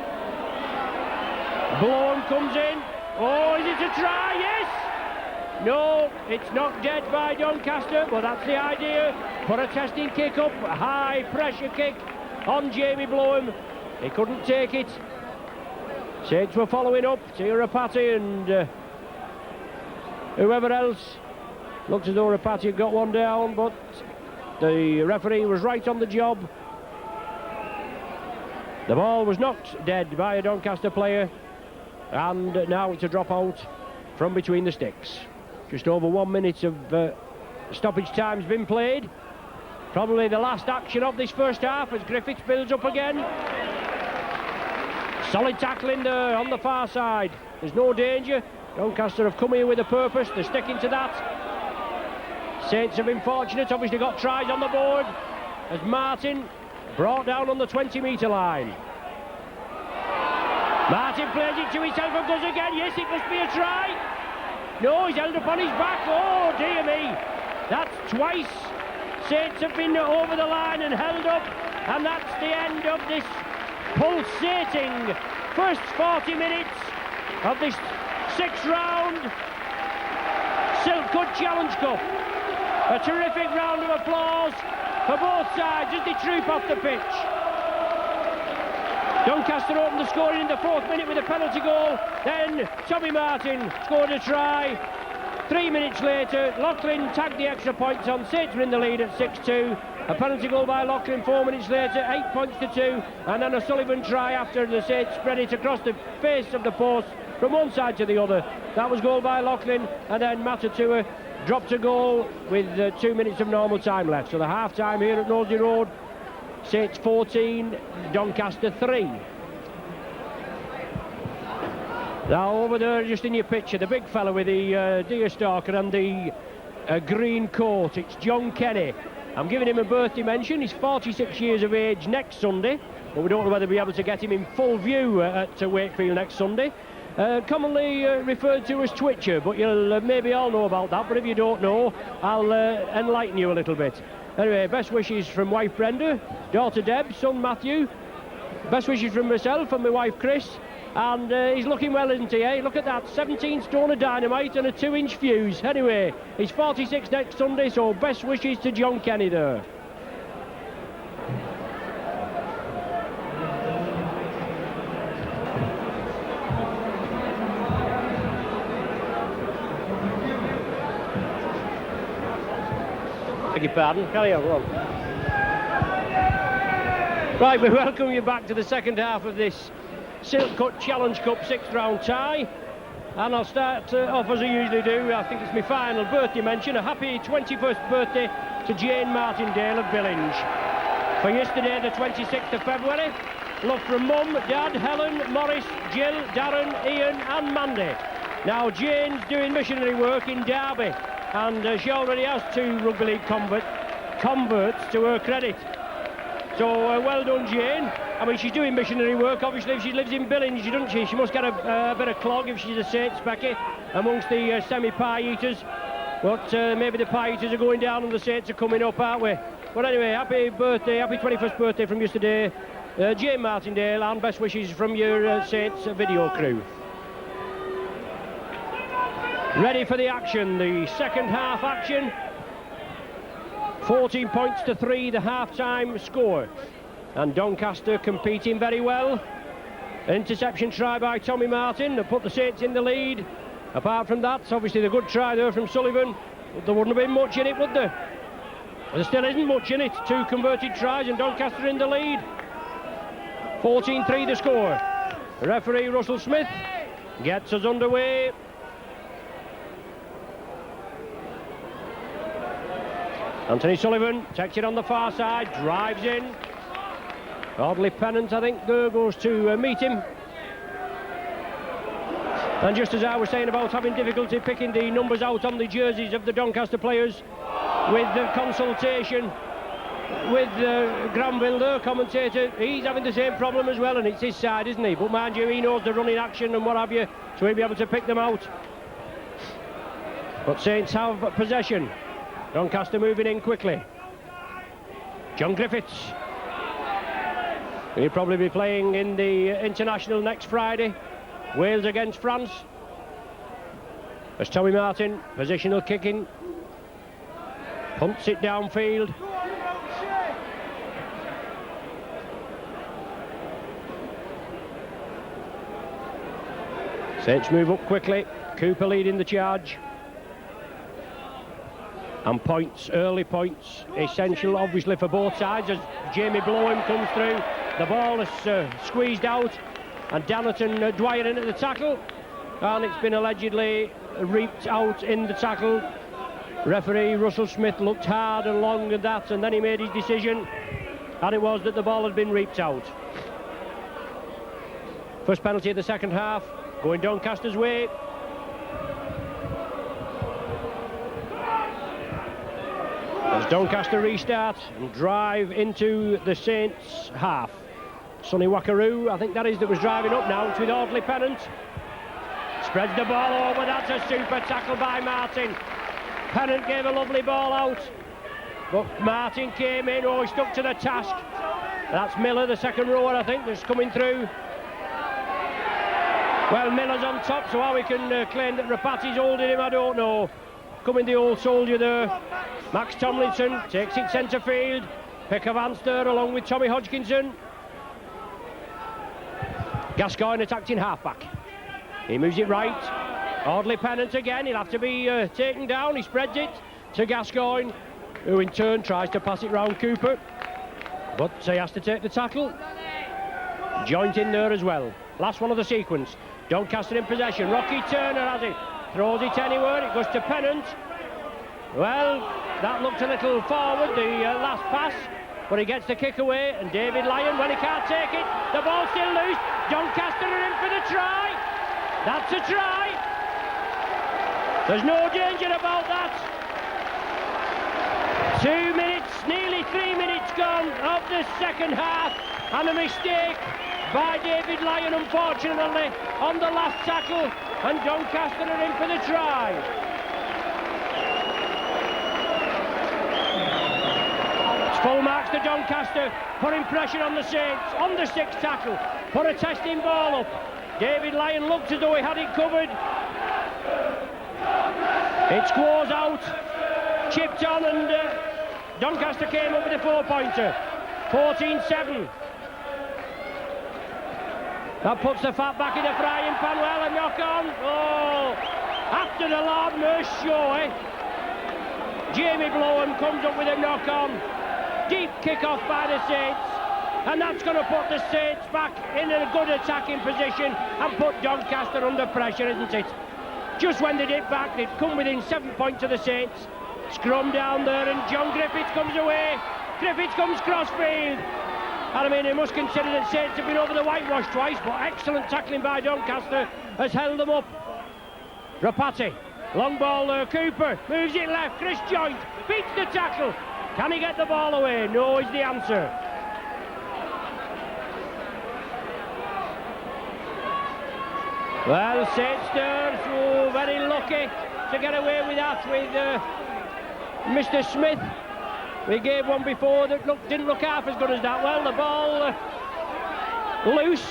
Speaker 1: Blown comes in. Oh, is it a try? Yes! No, it's not dead by Doncaster, but that's the idea. Put a testing kick up, a high pressure kick on Jamie Blowham. He couldn't take it. Saints were following up. Rapati and whoever else. Looks as though Rapati had got one down, but the referee was right on the job. The ball was knocked dead by a Doncaster player, and now it's a drop out from between the sticks. Just over 1 minute of stoppage time's been played. Probably the last action of this first half as Griffiths builds up again. Solid tackling there on the far side. There's no danger. Doncaster have come here with a purpose. They're sticking to that. Saints have been fortunate, obviously got tries on the board as Martin brought down on the 20-metre line. Martin plays it to himself and goes again. Yes, it must be a try. No, he's held up on his back. Oh, dear me. That's twice Saints have been over the line and held up, and that's the end of this pulsating first 40 minutes of this 6th round Silkwood Challenge Cup. A terrific round of applause for both sides as they troop off the pitch. Doncaster opened the scoring in the 4th minute with a penalty goal. Then Tommy Martin scored a try. 3 minutes later, Loughlin tagged the extra points on. Saints were in the lead at 6-2. A penalty goal by Loughlin 4 minutes later, 8 points to 2. And then a Sullivan try after the Saints spread it across the face of the post from one side to the other. That was goal by Loughlin, and then Matatua dropped a goal with 2 minutes of normal time left. So the half-time here at Nosey Road, Saints 14, Doncaster 3. Now over there, just in your picture, the big fella with the deerstalker and the green coat, it's John Kenny. I'm giving him a birthday mention. He's 46 years of age next Sunday, but we don't know whether we'll be able to get him in full view at Wakefield next Sunday. Commonly referred to as Twitcher, but you'll maybe all know about that, but if you don't know, I'll enlighten you a little bit. Anyway, best wishes from wife Brenda, daughter Deb, son Matthew, best wishes from myself and my wife Chris, and he's looking well, isn't he, eh? Look at that, 17 stone of dynamite and a 2-inch fuse. Anyway, he's 46 next Sunday, so best wishes to John Kenny there. Beg your pardon, carry on, Rob. Right, we welcome you back to the second half of this Silk Cut Challenge Cup 6th round tie, and I'll start off as I usually do. I think it's my final birthday mention. A happy 21st birthday to Jane Martindale of Billinge. For yesterday, the 26th of February, love from Mum, Dad, Helen, Morris, Jill, Darren, Ian and Mandy. Now Jane's doing missionary work in Derby, and she already has 2 rugby league converts to her credit. So well done, Jane. I mean, she's doing missionary work. Obviously, if she lives in Billinge, doesn't she? She must get a bit of clog if she's a Saints Becky amongst the semi-pie eaters. But maybe the pie eaters are going down and the Saints are coming up, aren't we? But anyway, happy birthday, happy 21st birthday from yesterday, Jane Martindale, and best wishes from your Saints video crew. Ready for the action, the second half action. 14 points to 3, the half-time score. And Doncaster competing very well. Interception try by Tommy Martin that put the Saints in the lead. Apart from that, obviously the good try there from Sullivan. But there wouldn't have been much in it, would there? There still isn't much in it. 2 converted tries and Doncaster in the lead. 14-3 the score. The referee Russell Smith gets us underway. Anthony Sullivan takes it on the far side, drives in. Audley Pennant, I think, there goes to meet him. And just as I was saying about having difficulty picking the numbers out on the jerseys of the Doncaster players, with the consultation with Granville, their commentator, he's having the same problem as well, and it's his side, isn't he? But mind you, he knows the running action and what have you, so he'll be able to pick them out. But Saints have possession. Doncaster moving in quickly. John Griffiths. He'll probably be playing in the international next Friday. Wales against France. As Tommy Martin, positional kicking. Punts it downfield. Saints move up quickly. Cooper leading the charge. And points, early points, essential obviously for both sides as Jamie Blowham comes through. The ball is squeezed out and Dannerton Dwyer in at the tackle, and it's been allegedly reaped out in the tackle. Referee Russell Smith looked hard and long at that, and then he made his decision, and it was that the ball had been reaped out. First penalty of the second half, going Doncaster's way. As Doncaster restart and drive into the Saints half. Sonny Wackaroo, I think that is, that was driving up now. It's with Audley Pennant. Spreads the ball over, that's a super tackle by Martin. Pennant gave a lovely ball out, but Martin came in, he stuck to the task. That's Miller, the second rower, I think, that's coming through. Well, Miller's on top, so how we can claim that Rapati's holding him, I don't know. Coming the old soldier there. Max Tomlinson takes it centre field. Pick of Vance there along with Tommy Hodgkinson. Gascoigne attacked in half-back. He moves it right. Audley Pennant again, he'll have to be taken down. He spreads it to Gascoigne, who in turn tries to pass it round Cooper, but he has to take the tackle. Joint in there as well. Last one of the sequence. Doncaster in possession. Rocky Turner has it. Throws it anywhere. It goes to Pennant. Well, that looked a little forward, the last pass, but he gets the kick away, and David Lyon, when he can't take it, the ball's still loose. Doncaster are in for the try. That's a try. There's no danger about that. 2 minutes, nearly 3 minutes gone of the second half, and a mistake by David Lyon, unfortunately, on the last tackle, and Doncaster are in for the try. It's full marks to Doncaster, putting pressure on the Saints, on the sixth tackle, put a testing ball up. David Lyon looked as though he had it covered. It squaws out, chipped on, and Doncaster came up with a 4-pointer. 14-7. That puts the fat back in the frying pan. Well, a knock on. Oh, after the Lord Merce show, Jamie Blowham comes up with a knock on. Deep kick off by the Saints, and that's going to put the Saints back in a good attacking position and put Doncaster under pressure, isn't it? Just when they did back, they'd come within 7 points of the Saints. Scrum down there, and John Griffiths comes away. Griffiths comes crossfield. And I mean, you must consider that Saints have been over the whitewash twice, but excellent tackling by Doncaster has held them up. Rapati, long ball there, Cooper moves it left, Chris Joint beats the tackle. Can he get the ball away? No is the answer. Well, Saints there, very lucky to get away with that with Mr. Smith. We gave one before that didn't look half as good as that. Well, the ball loose.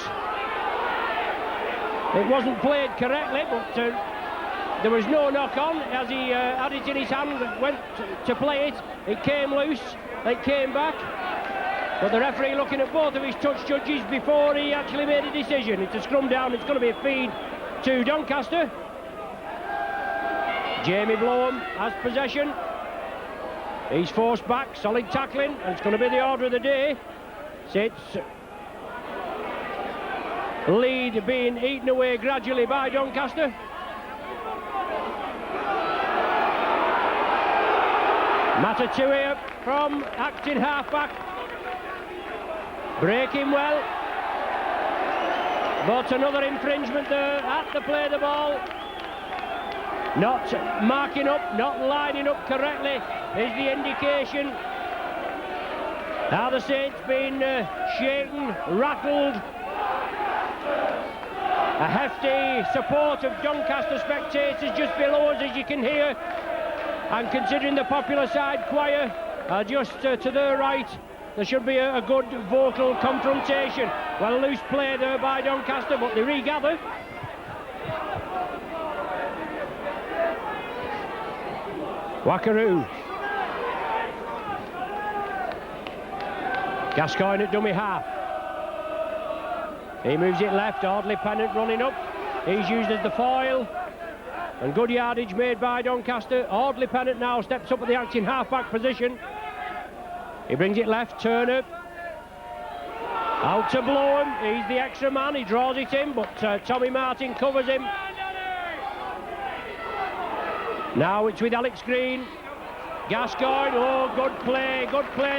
Speaker 1: It wasn't played correctly, but there was no knock on. As he had it in his hand, went to play it, it came loose, it came back. But the referee looking at both of his touch judges before he actually made a decision. It's a scrum down, it's going to be a feed to Doncaster. Jamie Blowham has possession. He's forced back, solid tackling, and it's going to be the order of the day. Saints lead being eaten away gradually by Doncaster. Matatui from acting half-back. Breaking well. But another infringement there at the play of the ball. Not marking up, not lining up correctly is the indication. Now the Saints been shaken, rattled. A hefty support of Doncaster spectators just below us, as you can hear. And considering the popular side choir just to their right, there should be a good vocal confrontation. Well, loose play there by Doncaster, but they regather. Wackaroo. Gascoigne at dummy half. He moves it left, Audley Pennant running up. He's used as the foil. And good yardage made by Doncaster. Audley Pennant now steps up at the acting half-back position. He brings it left, Turner. Out to Blowham, he's the extra man, he draws it in, but Tommy Martin covers him. Now it's with Alex Green. Gascoigne, oh, good play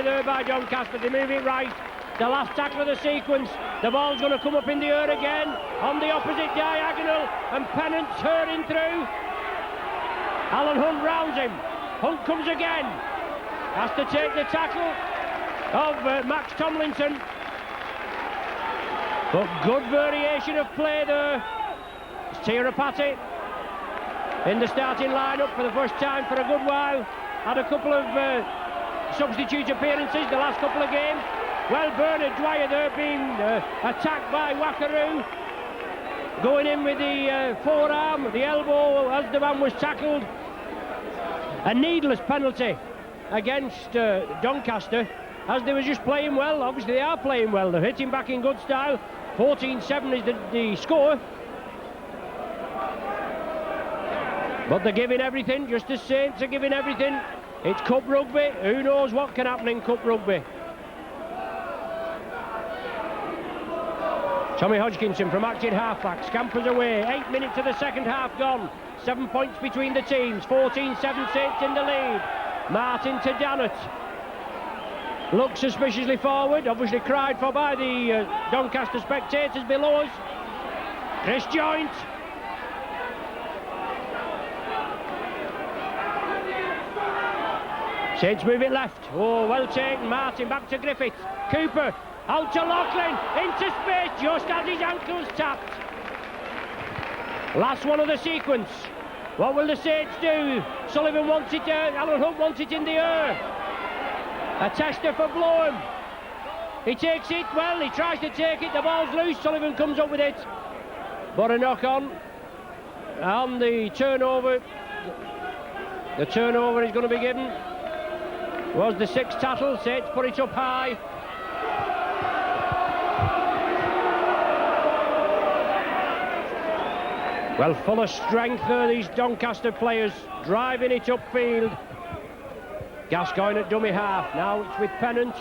Speaker 1: there by Doncaster. They move it right. The last tackle of the sequence. The ball's going to come up in the air again on the opposite diagonal, and Pennant's hurling through. Alan Hunt rounds him. Hunt comes again. Has to take the tackle of Max Tomlinson. But good variation of play there. It's Tirapati in the starting lineup for the first time for a good while. Had a couple of substitute appearances the last couple of games. Well, Bernard Dwyer there being attacked by Wackaroo. Going in with the forearm, the elbow as the man was tackled. A needless penalty against Doncaster, as they were just playing well. Obviously they are playing well, they're hitting back in good style. 14-7 is the score. But they're giving everything, just as Saints are giving everything. It's Cup Rugby. Who knows what can happen in Cup Rugby? Tommy Hodgkinson from acting halfback scampers away. 8 minutes of the second half gone. 7 points between the teams. 14-7 Saints in the lead. Martin to Dannett. Looks suspiciously forward. Obviously cried for by the Doncaster spectators below us. Chris Joint. Saints move it left. Oh, well taken. Martin back to Griffith. Cooper out to Loughlin. Into space. Just as his ankles tapped. Last one of the sequence. What will the Saints do? Sullivan wants it. Alan Hunt wants it in the air. A tester for Bloem. He takes it. Well, he tries to take it. The ball's loose. Sullivan comes up with it. But a knock on. And the turnover. The turnover is going to be given. Was the sixth tackle. Saints put it up high. Well, full of strength there, these Doncaster players, driving it upfield. Gascoigne at dummy half. Now it's with Pennant.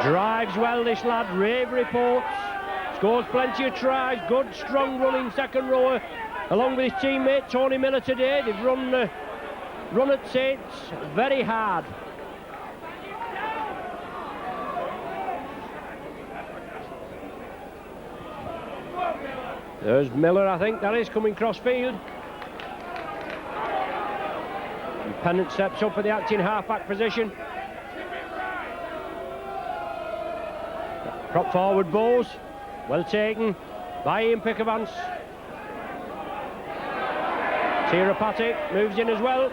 Speaker 1: Drives well, this lad. Rave reports. Scores plenty of tries. Good, strong running second rower. Along with his teammate Tony Miller today. They've run at Saints very hard. There's Miller, I think that is, coming cross field. And Pennant steps up for the acting half-back position. Prop forward Bowes. Well taken by Ian Pickavance. Tirapati moves in as well.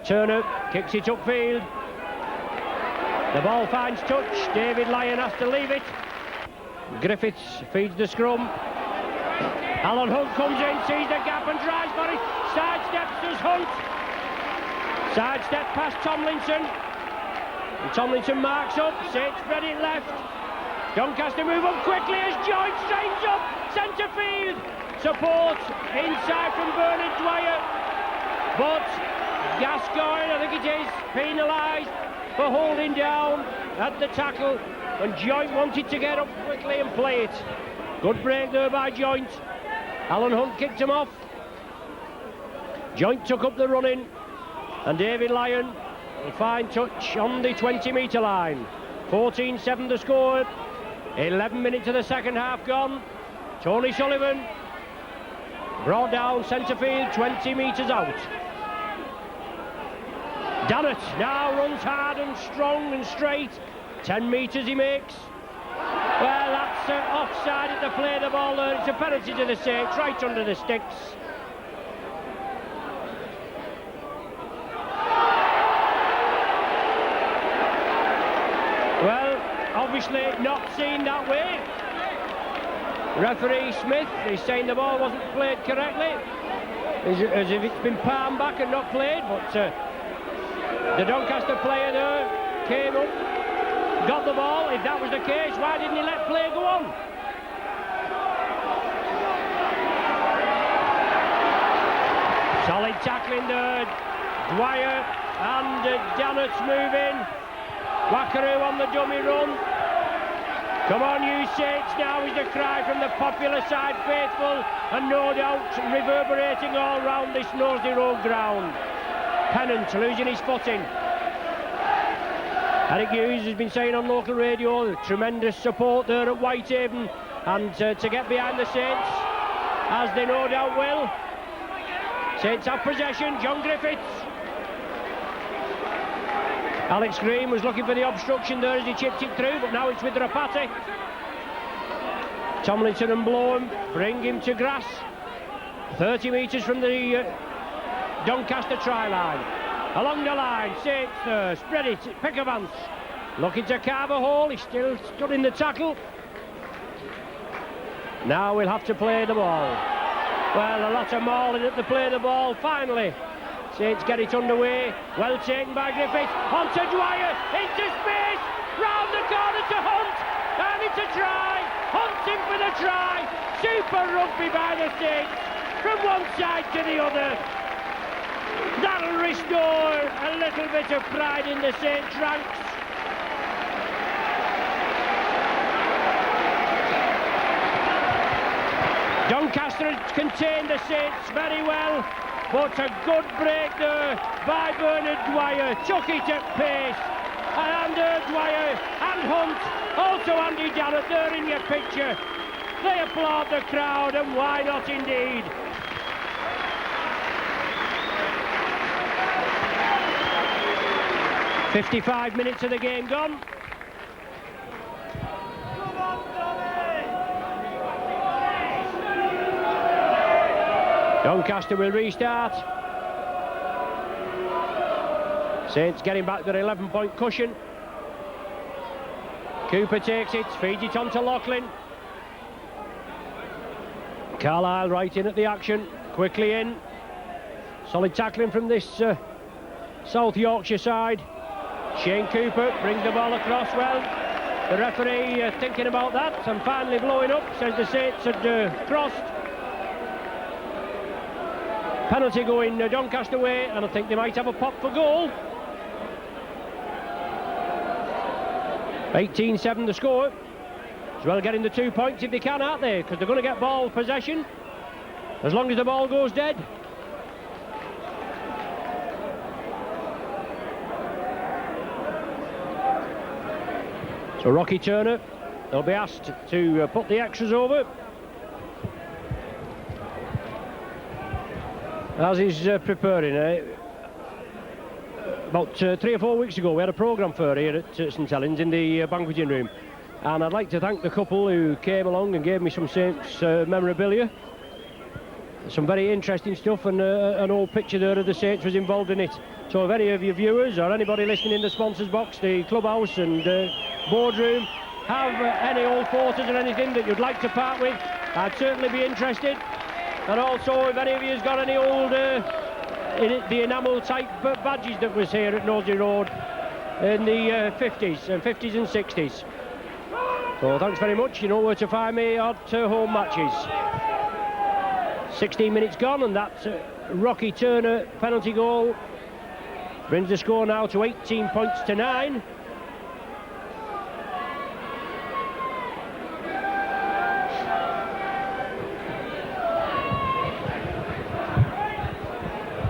Speaker 1: Turner kicks it upfield. The ball finds touch. David Lyon has to leave it. Griffiths feeds the scrum. Alan Hunt comes in, sees the gap and drives for it. Sidesteps does Hunt. Sidestep past Tomlinson. And Tomlinson marks up. Saints spread it left. Doncaster move up quickly as Joint strains up. Centre field. Support inside from Bernard Dwyer. But Gascoigne, I think it is, penalised for holding down at the tackle. And Joint wanted to get up quickly and play it. Good break there by Joint. Alan Hunt kicked him off. Joint took up the running. And David Lyon, a fine touch on the 20-metre line. 14-7 the score. 11 minutes of the second half gone. Tony Sullivan brought down centre field, 20 metres out. Dannett now runs hard and strong and straight. 10 metres he makes. Well, that's offside at the play of the ball there. It's a penalty to the Saints, right under the sticks. Well, obviously not seen that way. Referee Smith is saying the ball wasn't played correctly, as if it's been palmed back and not played, but the Doncaster player there came up, got the ball. If that was the case, why didn't he let play go on? Solid tackling there. Dwyer and Dannett's moving. Wackaroo on the dummy run. Come on, you Saints, now is the cry from the popular side faithful, and no doubt reverberating all round this Knowsley Road ground. Pennant losing his footing. Eric Hughes has been saying on local radio, tremendous support there at Whitehaven, and to get behind the Saints, as they no doubt will. Saints have possession. John Griffiths. Alex Green was looking for the obstruction there as he chipped it through, but now it's with Rapati. Tomlinson and Bloem bring him to grass. 30 metres from the Doncaster try line. Along the line, Saints there, spread it, Pickavance. Looking to carve a hole, he's still stood in the tackle. Now we'll have to play the ball. Well, a lot of mauling at the play of the ball, finally. Saints get it underway. Well taken by Griffith. Onto Dwyer. Into space. Round the corner to Hunt. And it's a try. Hunt in for the try. Super rugby by the Saints, from one side to the other. That'll restore a little bit of pride in the Saints ranks. Doncaster has contained the Saints very well, but a good break there by Bernard Dwyer. Took it at pace, and Dwyer and Hunt, also Andy Jarrett there in your picture. They applaud the crowd, and why not indeed? "55 minutes of the game gone. Doncaster will restart. Saints getting back their 11-point cushion. Cooper takes it, feeds it on to Loughlin. Carlisle right in at the action, quickly in. Solid tackling from this South Yorkshire side. Shane Cooper brings the ball across well. The referee thinking about that and finally blowing up, says the Saints had crossed. Penalty going Doncaster way, and I think they might have a pop for goal. 18-7 the score. As well getting the 2 points if they can, aren't they? Because they're going to get ball possession as long as the ball goes dead. So Rocky Turner will be asked to put the extras over, as he's preparing. About 3 or 4 weeks ago we had a programme for here at St Helens in the banqueting room, and I'd like to thank the couple who came along and gave me some Saints memorabilia. Some very interesting stuff, and an old picture there of the Saints was involved in it. So if any of your viewers or anybody listening in the sponsors box, the clubhouse and boardroom, have any old photos or anything that you'd like to part with, I'd certainly be interested. And also if any of you has got any old the enamel type badges that was here at Nosey Road in the 50s and 60s. So thanks very much. You know where to find me at home matches. 16 minutes gone, and that Rocky Turner penalty goal brings the score now to 18 points to 9.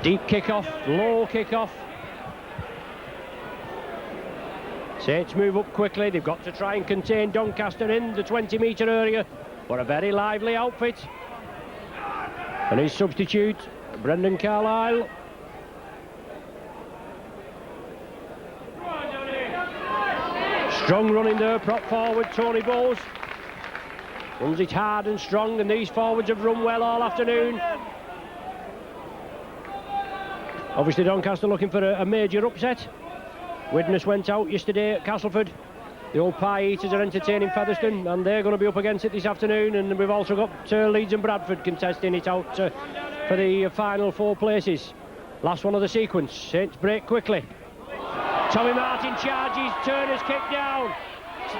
Speaker 1: Deep kick-off, low kick-off. Saints move up quickly. They've got to try and contain Doncaster in the 20-metre area, but a very lively outfit. And his substitute, Brendan Carlisle. Strong running there, prop forward, Tony Bowles. Runs it hard and strong, and these forwards have run well all afternoon. Obviously Doncaster looking for a major upset. Widnes went out yesterday at Castleford. The old pie eaters are entertaining Featherstone, and they're going to be up against it this afternoon. And we've also got Leeds and Bradford contesting it out for the final 4 places. Last one of the sequence. Saints break quickly. Tommy Martin charges, Turner's kick down.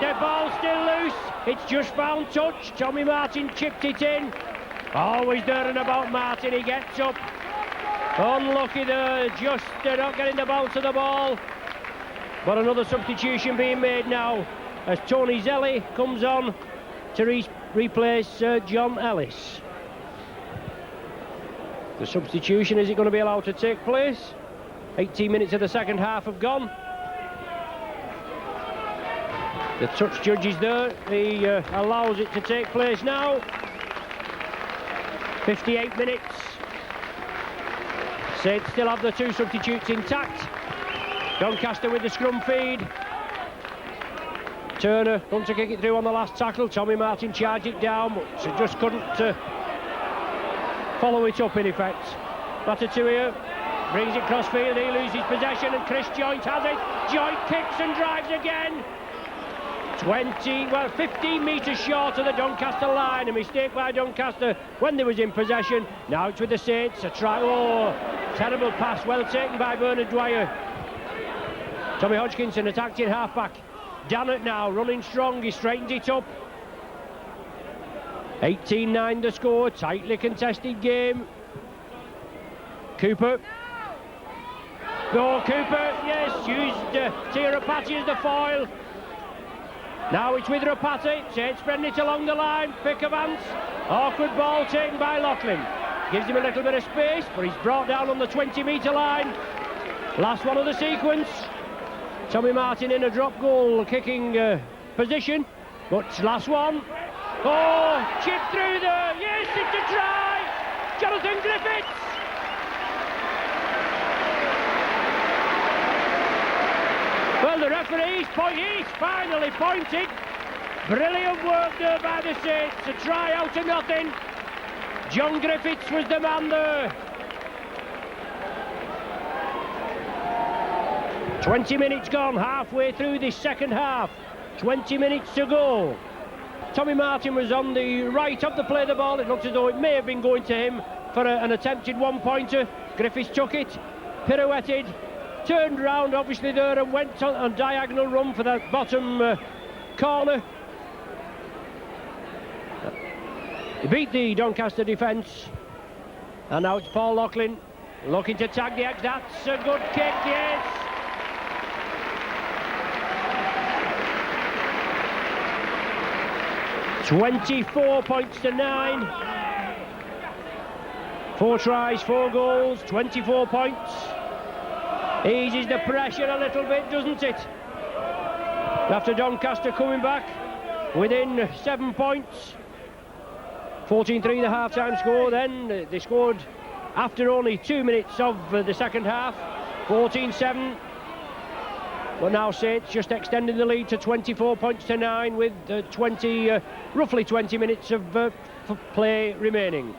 Speaker 1: The ball still loose. It's just found touch. Tommy Martin chipped it in. Always there and about Martin. He gets up. Unlucky there, just not getting the bounce of the ball. But another substitution being made now as Tony Zelli comes on to replace John Ellis. The substitution, is it going to be allowed to take place? 18 minutes of the second half have gone. The touch judge is there. He allows it to take place now. 58 minutes. Saints still have the 2 substitutes intact. Doncaster with the scrum feed. Turner wants to kick it through on the last tackle. Tommy Martin charged it down, but he just couldn't follow it up in effect. Ratatouille brings it cross field, he loses possession, and Chris Joint has it. Joint kicks and drives again. 15 metres short of the Doncaster line. A mistake by Doncaster when they was in possession. Now it's with the Saints. A try. Oh, terrible pass. Well taken by Bernard Dwyer. Tommy Hodgkinson attacked in half-back. Dannett now running strong. He straightens it up. 18-9 the score, tightly contested game. Cooper. Oh, Cooper, yes, used Tia Rapati as the foil. Now it's with Rapati, Tate spreading it along the line, pick of hands. Awkward ball taken by Loughlin. Gives him a little bit of space, but he's brought down on the 20-metre line. Last one of the sequence. Tommy Martin in a drop goal kicking position, but last one. Oh, chip through there, yes, it's a try! Jonathan Griffiths! Well, the referee's he's finally pointed. Brilliant work there by the Saints, a try out of nothing. John Griffiths was the man there. 20 minutes gone, halfway through this second half. 20 minutes to go. Tommy Martin was on the right of the play the ball. It looked as though it may have been going to him for an attempted one-pointer. Griffiths took it, pirouetted, turned round obviously there and went on a diagonal run for that bottom corner. He beat the Doncaster defence, and now it's Paul Loughlin looking to tag the X. That's a good kick, yes. $24 points to 9. 4 tries, 4 goals, 24 points. Eases the pressure a little bit, doesn't it? After Doncaster coming back within 7 points. 14-3 the half-time score, then they scored after only 2 minutes of the second half. 14-7. But now Saints just extending the lead to 24 points to 9 with roughly 20 minutes of play remaining.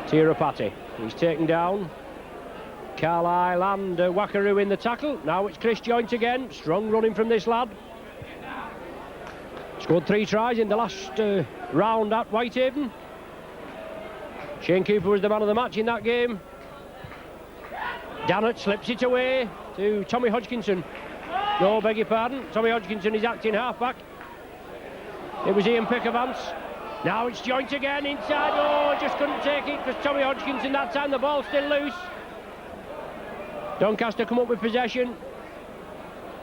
Speaker 1: Tia Rapati, he's taken down. Carlisle and Wackaroo in the tackle. Now it's Chris Joynt again. Strong running from this lad. Scored 3 tries in the last round at Whitehaven. Shane Cooper was the man of the match in that game. Dannett slips it away to Tommy Hodgkinson. No, beg your pardon. Tommy Hodgkinson is acting half-back. It was Ian Pickavance. Now it's Joynt again inside. Oh, just couldn't take it because Tommy Hodgkinson that time. The ball's still loose. Doncaster come up with possession.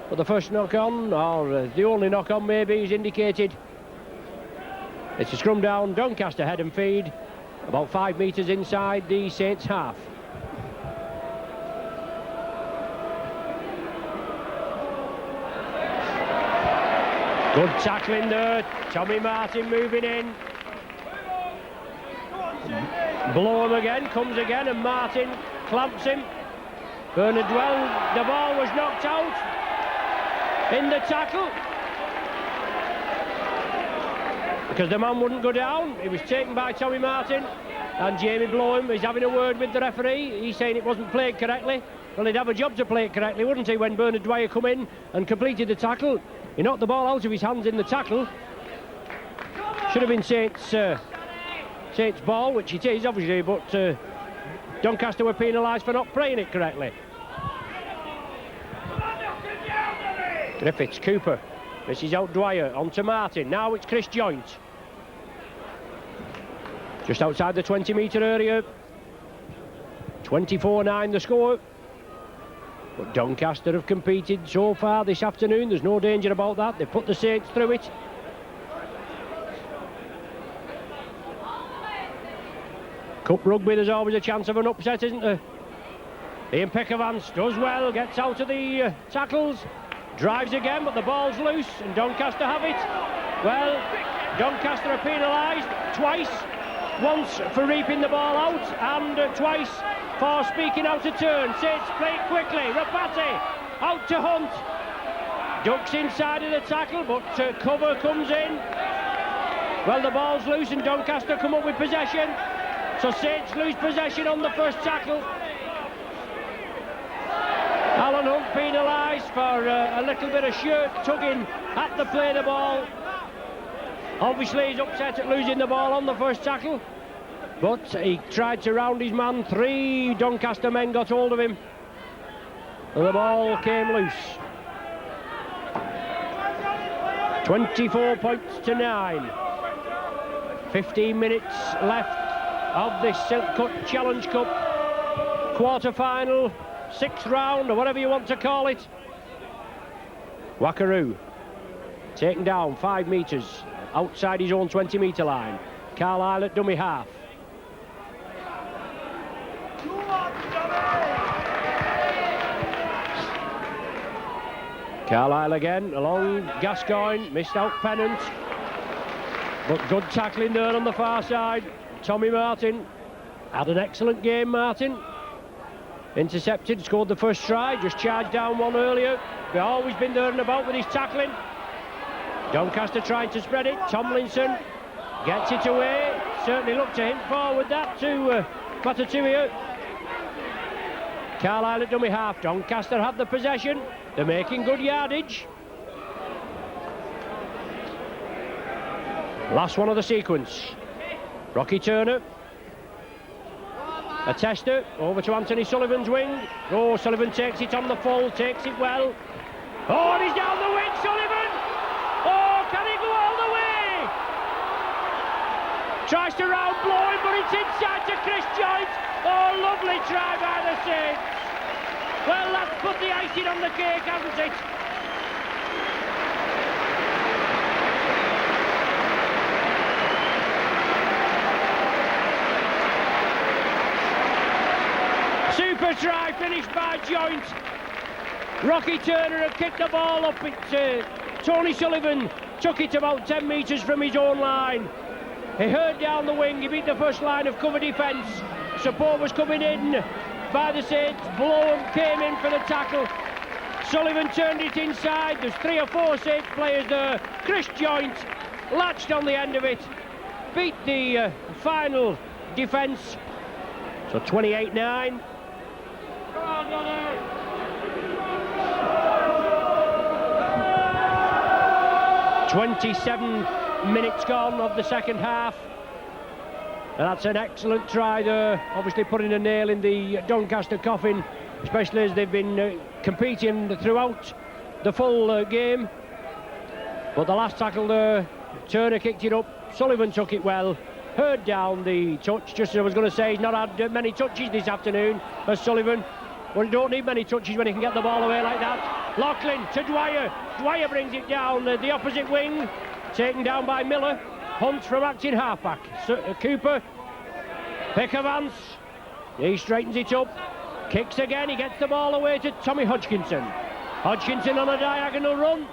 Speaker 1: But the first knock-on, or the only knock-on maybe, is indicated. It's a scrum down, Doncaster head and feed. About 5 metres inside the Saints half. Good tackling there, Tommy Martin moving in. Blow him again, comes again, and Martin clamps him. Bernard Dwell, the ball was knocked out in the tackle because the man wouldn't go down. It was taken by Tommy Martin, and Jamie Blowham is having a word with the referee. He's saying it wasn't played correctly. Well, he'd have a job to play it correctly, wouldn't he, when Bernard Dwyer come in and completed the tackle. He knocked the ball out of his hands in the tackle. Should have been Saints ball, which it is, obviously, but Doncaster were penalised for not playing it correctly. Griffiths, Cooper, this is out Dwyer, on to Martin. Now it's Chris Joynt. Just outside the 20-metre area. 24-9 the score. But Doncaster have competed so far this afternoon. There's no danger about that. They've put the Saints through it. Cup rugby, there's always a chance of an upset, isn't there? Ian Pickavance does well, gets out of the tackles, drives again, but the ball's loose, and Doncaster have it. Well, Doncaster are penalised twice. Once for reaping the ball out, and twice for speaking out of turn. Saints play it quickly. Rapati out to Hunt. Ducks inside of the tackle, but cover comes in. Well, the ball's loose and Doncaster come up with possession. So Saints lose possession on the first tackle. Alan Hunt penalised for a little bit of shirt tugging at the play the ball. Obviously he's upset at losing the ball on the first tackle, but he tried to round his man. 3 Doncaster men got hold of him and the ball came loose. 24 points to 9. 15 minutes left of this Silk Cut Challenge Cup quarter-final, 6th round, or whatever you want to call it. Wackaroo taken down 5 metres outside his own 20-metre line. Carlisle at dummy half. Carlisle again, along Gascoigne, missed out Pennant, but good tackling there on the far side. Tommy Martin had an excellent game. Martin intercepted, scored the first try, just charged down one earlier. They've always been there and about with his tackling. Doncaster trying to spread it. Tomlinson gets it away. Certainly looked to hint forward that to Matatuia. Carlisle at dummy half. Doncaster have the possession. They're making good yardage. Last one of the sequence. Rocky Turner. A tester over to Anthony Sullivan's wing. Oh, Sullivan takes it on the full, takes it well. Oh, and he's down the wing, Sullivan! Oh, can he go all the way? Tries to round blow him, but it's inside to Chris Joyce. Oh, lovely try by the Saints. Well, that's put the icing on the cake, hasn't it? Super try finished by Joint. Rocky Turner had kicked the ball up. Tony Sullivan took it about 10 metres from his own line. He heard down the wing, he beat the first line of cover defence. Support was coming in by the Saints. Blow came in for the tackle. Sullivan turned it inside. There's 3 or 4 Saints players there. Chris Joint latched on the end of it. Beat the final defence. So 28-9. 27 minutes gone of the second half. And that's an excellent try there, obviously putting a nail in the Doncaster coffin, especially as they've been competing throughout the full game. But the last tackle there, Turner kicked it up, Sullivan took it well, heard down the touch, just as I was going to say, he's not had many touches this afternoon as Sullivan. Well, you don't need many touches when he can get the ball away like that. Loughlin to Dwyer. Dwyer brings it down the opposite wing, taken down by Miller. Hunt from acting halfback. Cooper. Pickavance. He straightens it up. Kicks again. He gets the ball away to Tommy Hodgkinson. Hodgkinson on a diagonal run.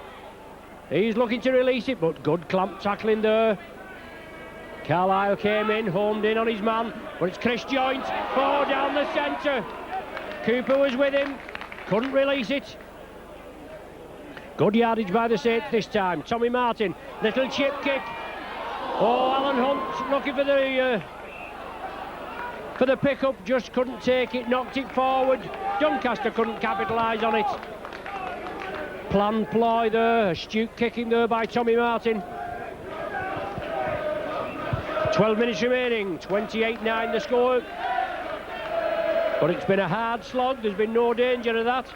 Speaker 1: He's looking to release it, but good clamp tackling there. Carlisle came in, homed in on his man, but it's Chris Joint. Oh, down the centre. Cooper was with him. Couldn't release it. Good yardage by the Saints this time. Tommy Martin. Little chip kick. Oh, Alan Hunt looking for the pick-up, just couldn't take it, knocked it forward. Doncaster couldn't capitalise on it. Planned ploy there, astute kicking there by Tommy Martin. 12 minutes remaining, 28-9 the score. But it's been a hard slog, there's been no danger of that.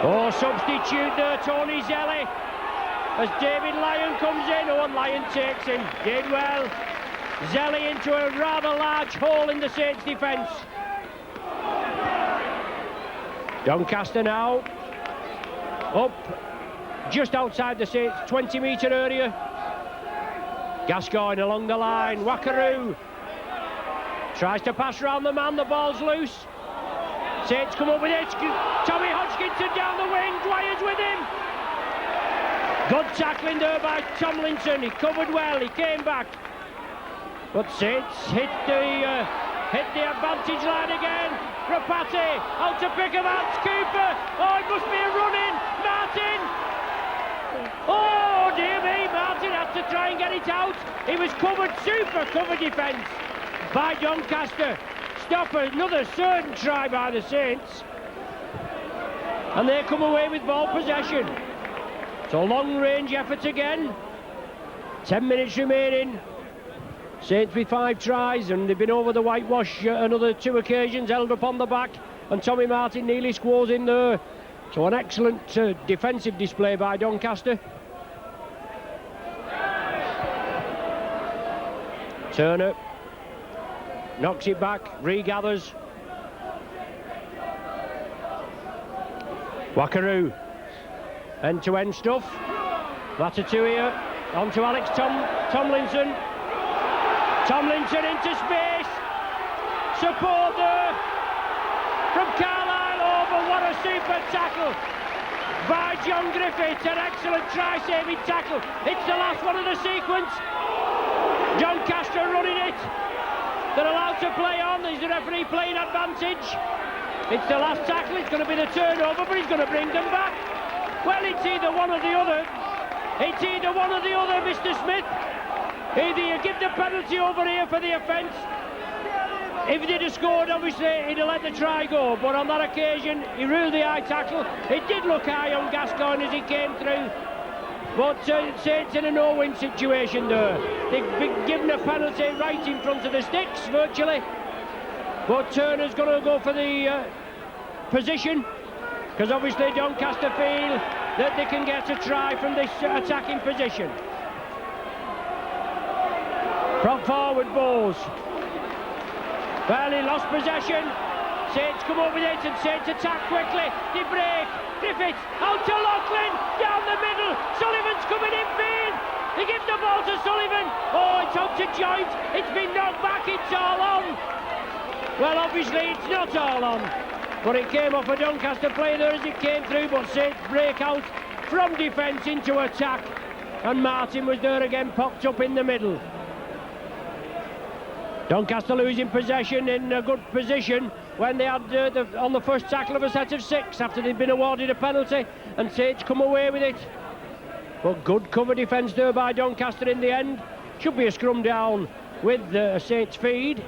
Speaker 1: Oh, substitute there, Tony Zelli. As David Lyon comes in, and Lyon takes him, did well. Zelli into a rather large hole in the Saints defence. Doncaster now up just outside the Saints 20-metre area. Gascoigne along the line. Wackaroo tries to pass round the man, the ball's loose. Saints come up with it. Tommy Hodgkinson down the wing, Dwyer's with him. Good tackling there by Tomlinson. He covered well, he came back. But Saints hit the advantage line again. Rapati out to Pickavance. Cooper. Oh, it must be a run-in. Martin. Oh, dear me. Martin had to try and get it out. He was covered, super cover defence by Doncaster. Stop another certain try by the Saints. And they come away with ball possession. So long-range effort again. 10 minutes remaining. Saints with 5 tries, and they've been over the whitewash another 2 occasions, held up on the back, and Tommy Martin nearly squaws in there. So an excellent defensive display by Doncaster. Turner knocks it back, regathers. Wackaroo, end-to-end stuff. Ratatouille onto Alex Tomlinson. Tomlinson into space. Support there from Carlisle over. What a super tackle by John Griffiths. An excellent try-saving tackle. It's the last one of the sequence. Doncaster running it. They're allowed to play on. There's the referee playing advantage. It's the last tackle. It's going to be the turnover, but he's going to bring them back. Well, it's either one or the other. It's either one or the other, Mr. Smith. Either you give the penalty over here for the offence. If they'd have scored, obviously, he'd have let the try go. But on that occasion, he ruled the high tackle. It did look high on Gascoigne as he came through. But Saints in a no-win situation there. They've been given a penalty right in front of the sticks, virtually. But Turner's going to go for the position, because obviously Doncaster feel that they can get a try from this attacking position. Prop forward Bowles. Well, he lost possession. Saints come up with it and Saints attack quickly. They break. Griffiths out to Loughlin, down the middle. Sullivan's coming in field. He gives the ball to Sullivan. Oh, it's out to Joint. It's been knocked back. It's all on. Well, obviously it's not all on, but it came off a Doncaster player there as it came through. But Saints break out from defence into attack, and Martin was there again, popped up in the middle. Doncaster losing possession in a good position when they had on the first tackle of a set of 6 after they'd been awarded a penalty, and Saints come away with it. But good cover defence there by Doncaster in the end. Should be a scrum down with a Saints feed.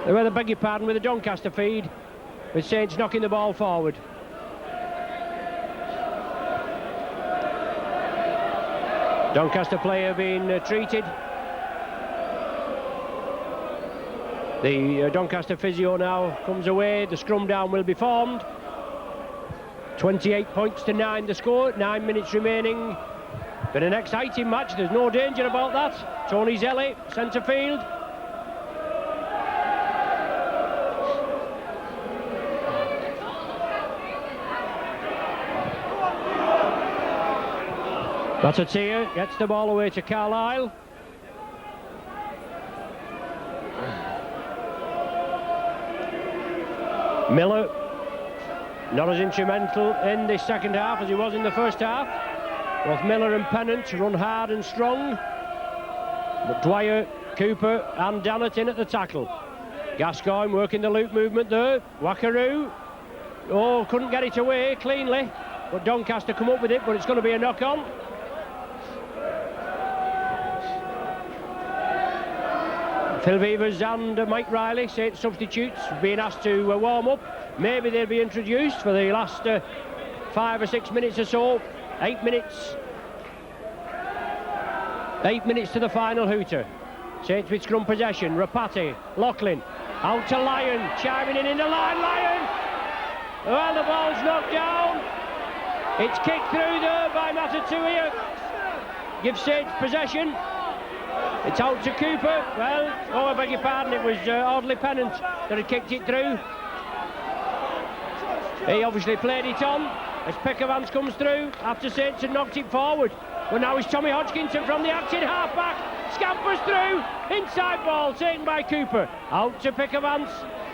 Speaker 1: I beg your pardon, with a Doncaster feed, with Saints knocking the ball forward. Doncaster player being treated. The Doncaster physio now comes away. The scrum down will be formed. 28 points to 9 the score, 9 minutes remaining. Been an exciting match, there's no danger about that. Tony Zelli, centre field. Ratatouille gets the ball away to Carlisle. Miller, not as instrumental in the second half as he was in the first half. Both Miller and Pennant run hard and strong. But Dwyer, Cooper and Dannett in at the tackle. Gascoigne working the loop movement there. Wackaroo. Oh, couldn't get it away cleanly. But Doncaster come up with it, but it's going to be a knock-on. Phil Beavers and Mike Riley, Saints substitutes, being asked to warm up. Maybe they'll be introduced for the last 5 or 6 minutes or so. 8 minutes. 8 minutes to the final hooter. Saints with scrum possession. Rapati, Loughlin, out to Lyon, chiming in the line. Lyon. Well, the ball's knocked down. It's kicked through there by Ratatouille. Gives Saints possession. It's out to Cooper. Well, oh, I beg your pardon, it was Audley Pennant that had kicked it through. He obviously played it on as Pickervance comes through after Saints had knocked it forward. But now it's Tommy Hodgkinson from the acting half-back. Scampers through. Inside ball taken by Cooper. Out to Pickervance.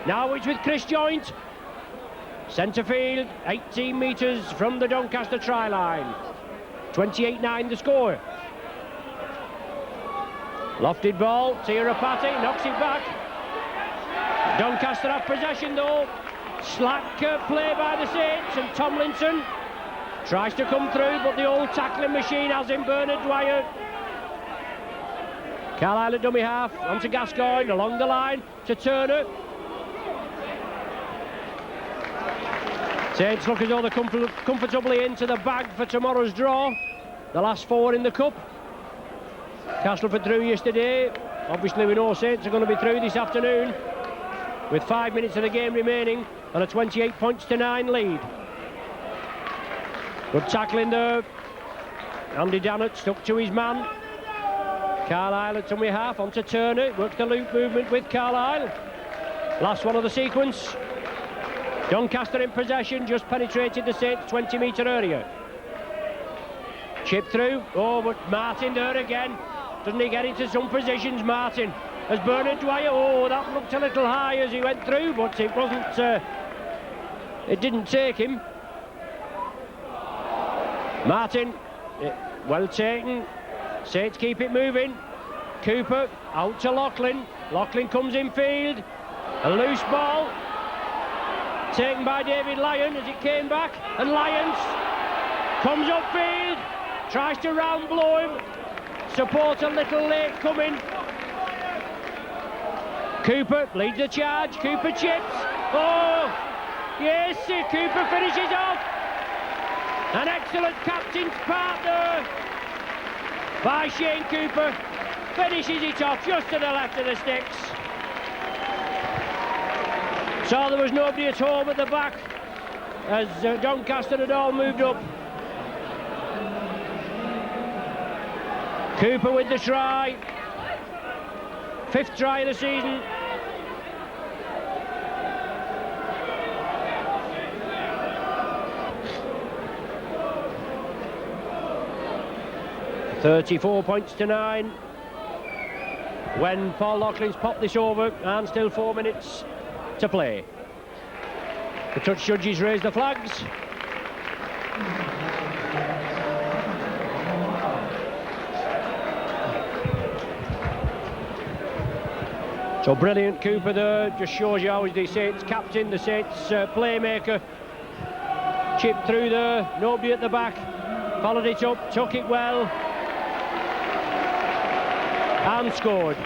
Speaker 1: Now it's with Chris Joint. Centre field, 18 metres from the Doncaster try line. 28-9 the score. Lofted ball, Tirapati knocks it back. Doncaster have possession though. Slack play by the Saints, and Tomlinson tries to come through, but the old tackling machine has him, Bernard Dwyer. Carlisle at dummy half, onto Gascoigne, along the line to Turner. Saints look as though they're comfortably into the bag for tomorrow's draw. The last 4 in the cup. Castleford through yesterday. Obviously we know Saints are going to be through this afternoon with 5 minutes of the game remaining and a 28 points to 9 lead. Good tackling there. Andy Dannett stuck to his man. Carlisle at tummy half, onto Turner, works the loop movement with Carlisle. Last one of the sequence. Doncaster in possession, just penetrated the Saints 20-metre area. Chip through, oh, but Martin there again. Doesn't he get into some positions, Martin? As Bernard Dwyer, oh, that looked a little high as he went through, but it wasn't, it didn't take him. Martin, well taken. Saints keep it moving. Cooper out to Loughlin. Loughlin comes in field. A loose ball taken by David Lyon as it came back, and Lyons comes upfield, tries to round blow him. Support a little late coming. Cooper leads the charge. Cooper chips. Oh, yes, Cooper finishes off. An excellent captain's part there by Shane Cooper. Finishes it off just to the left of the sticks. So there was nobody at home at the back as Doncaster had all moved up. Cooper with the try. 5th try of the season. $34 points to 9 when Paul Loughlin's popped this over, and still 4 minutes to play. The touch judges raise the flags. So brilliant Cooper there, just shows you how he's the Saints captain, the Saints playmaker. Chip through there, nobody at the back, followed it up, took it well, and scored.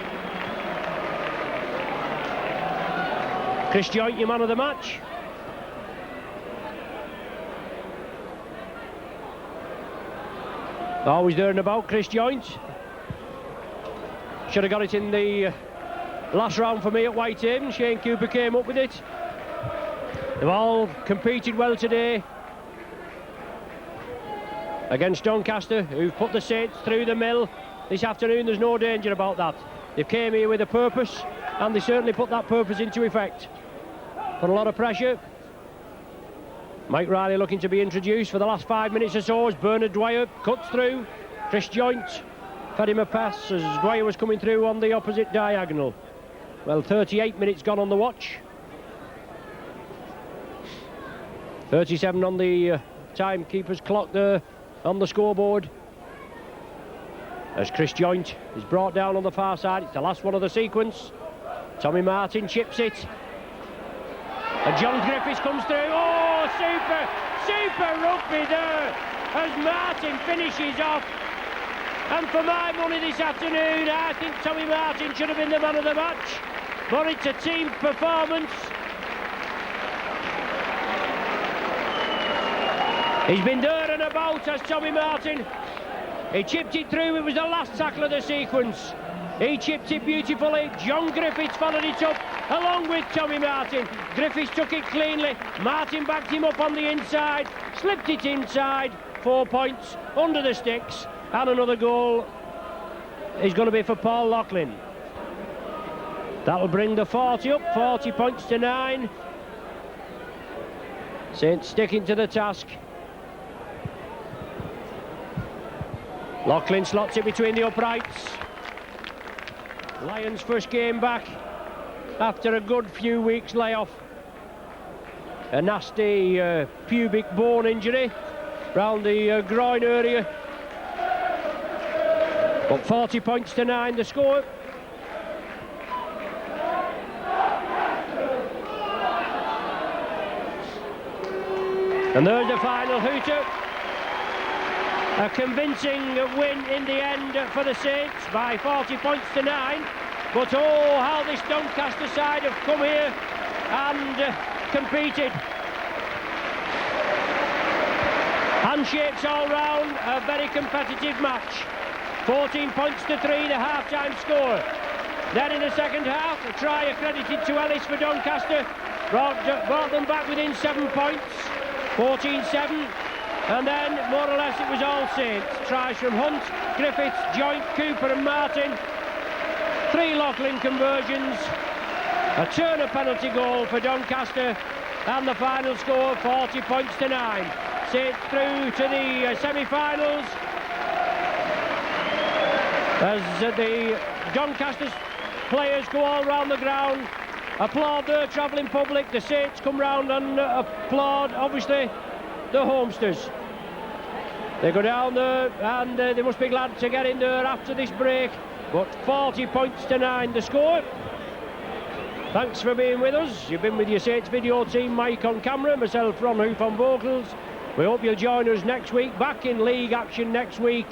Speaker 1: Chris Joynt, your man of the match. Always there and about, Chris Joynt. Should have got it in the last round for me at Whitehaven. Shane Cooper came up with it. They've all competed well today against Doncaster, who've put the Saints through the mill this afternoon. There's no danger about that. They came here with a purpose, and they certainly put that purpose into effect. Put a lot of pressure. Mike Riley looking to be introduced for the last 5 minutes or so as Bernard Dwyer cuts through. Chris Joynt fed him a pass as Dwyer was coming through on the opposite diagonal. Well, 38 minutes gone on the watch. 37 on the timekeeper's clock there on the scoreboard. As Chris Joynt is brought down on the far side. It's the last one of the sequence. Tommy Martin chips it. And John Griffiths comes through. Oh, super rugby there as Martin finishes off. And for my money this afternoon, I think Tommy Martin should have been the man of the match. But it's a team performance. He's been there and about as Tommy Martin. He chipped it through. It was the last tackle of the sequence. He chipped it beautifully. John Griffiths followed it up along with Tommy Martin. Griffiths took it cleanly. Martin backed him up on the inside, slipped it inside. 4 points under the sticks, and another goal is going to be for Paul Loughlin. That'll bring the 40 up, 40 points to 9. Saints sticking to the task. Loughlin slots it between the uprights. Lions' first game back after a good few weeks layoff. A nasty pubic bone injury round the groin area. But 40 points to 9 the score. And there's the final hooter. A convincing win in the end for the Saints by 40 points to 9. But oh, how this Doncaster side have come here and competed. Handshakes all round, a very competitive match. 14 points to 3, the half-time score. Then in the second half, a try accredited to Ellis for Doncaster. Brought them back within 7 points, 14-7. And then, more or less, it was all Saints. Tries from Hunt, Griffiths, Joint, Cooper and Martin. 3 Loughlin conversions. A Turner penalty goal for Doncaster. And the final score, 40 points to 9. Saints through to the semi-finals. As the Doncaster players go all round the ground, applaud their travelling public. The Saints come round and applaud, obviously, the homesters. They go down there and they must be glad to get in there after this break. But 40 points to 9 the score. Thanks for being with us. You've been with your Saints video team, Mike on camera, myself Ron Hoof on vocals. We hope you'll join us next week, back in league action next week.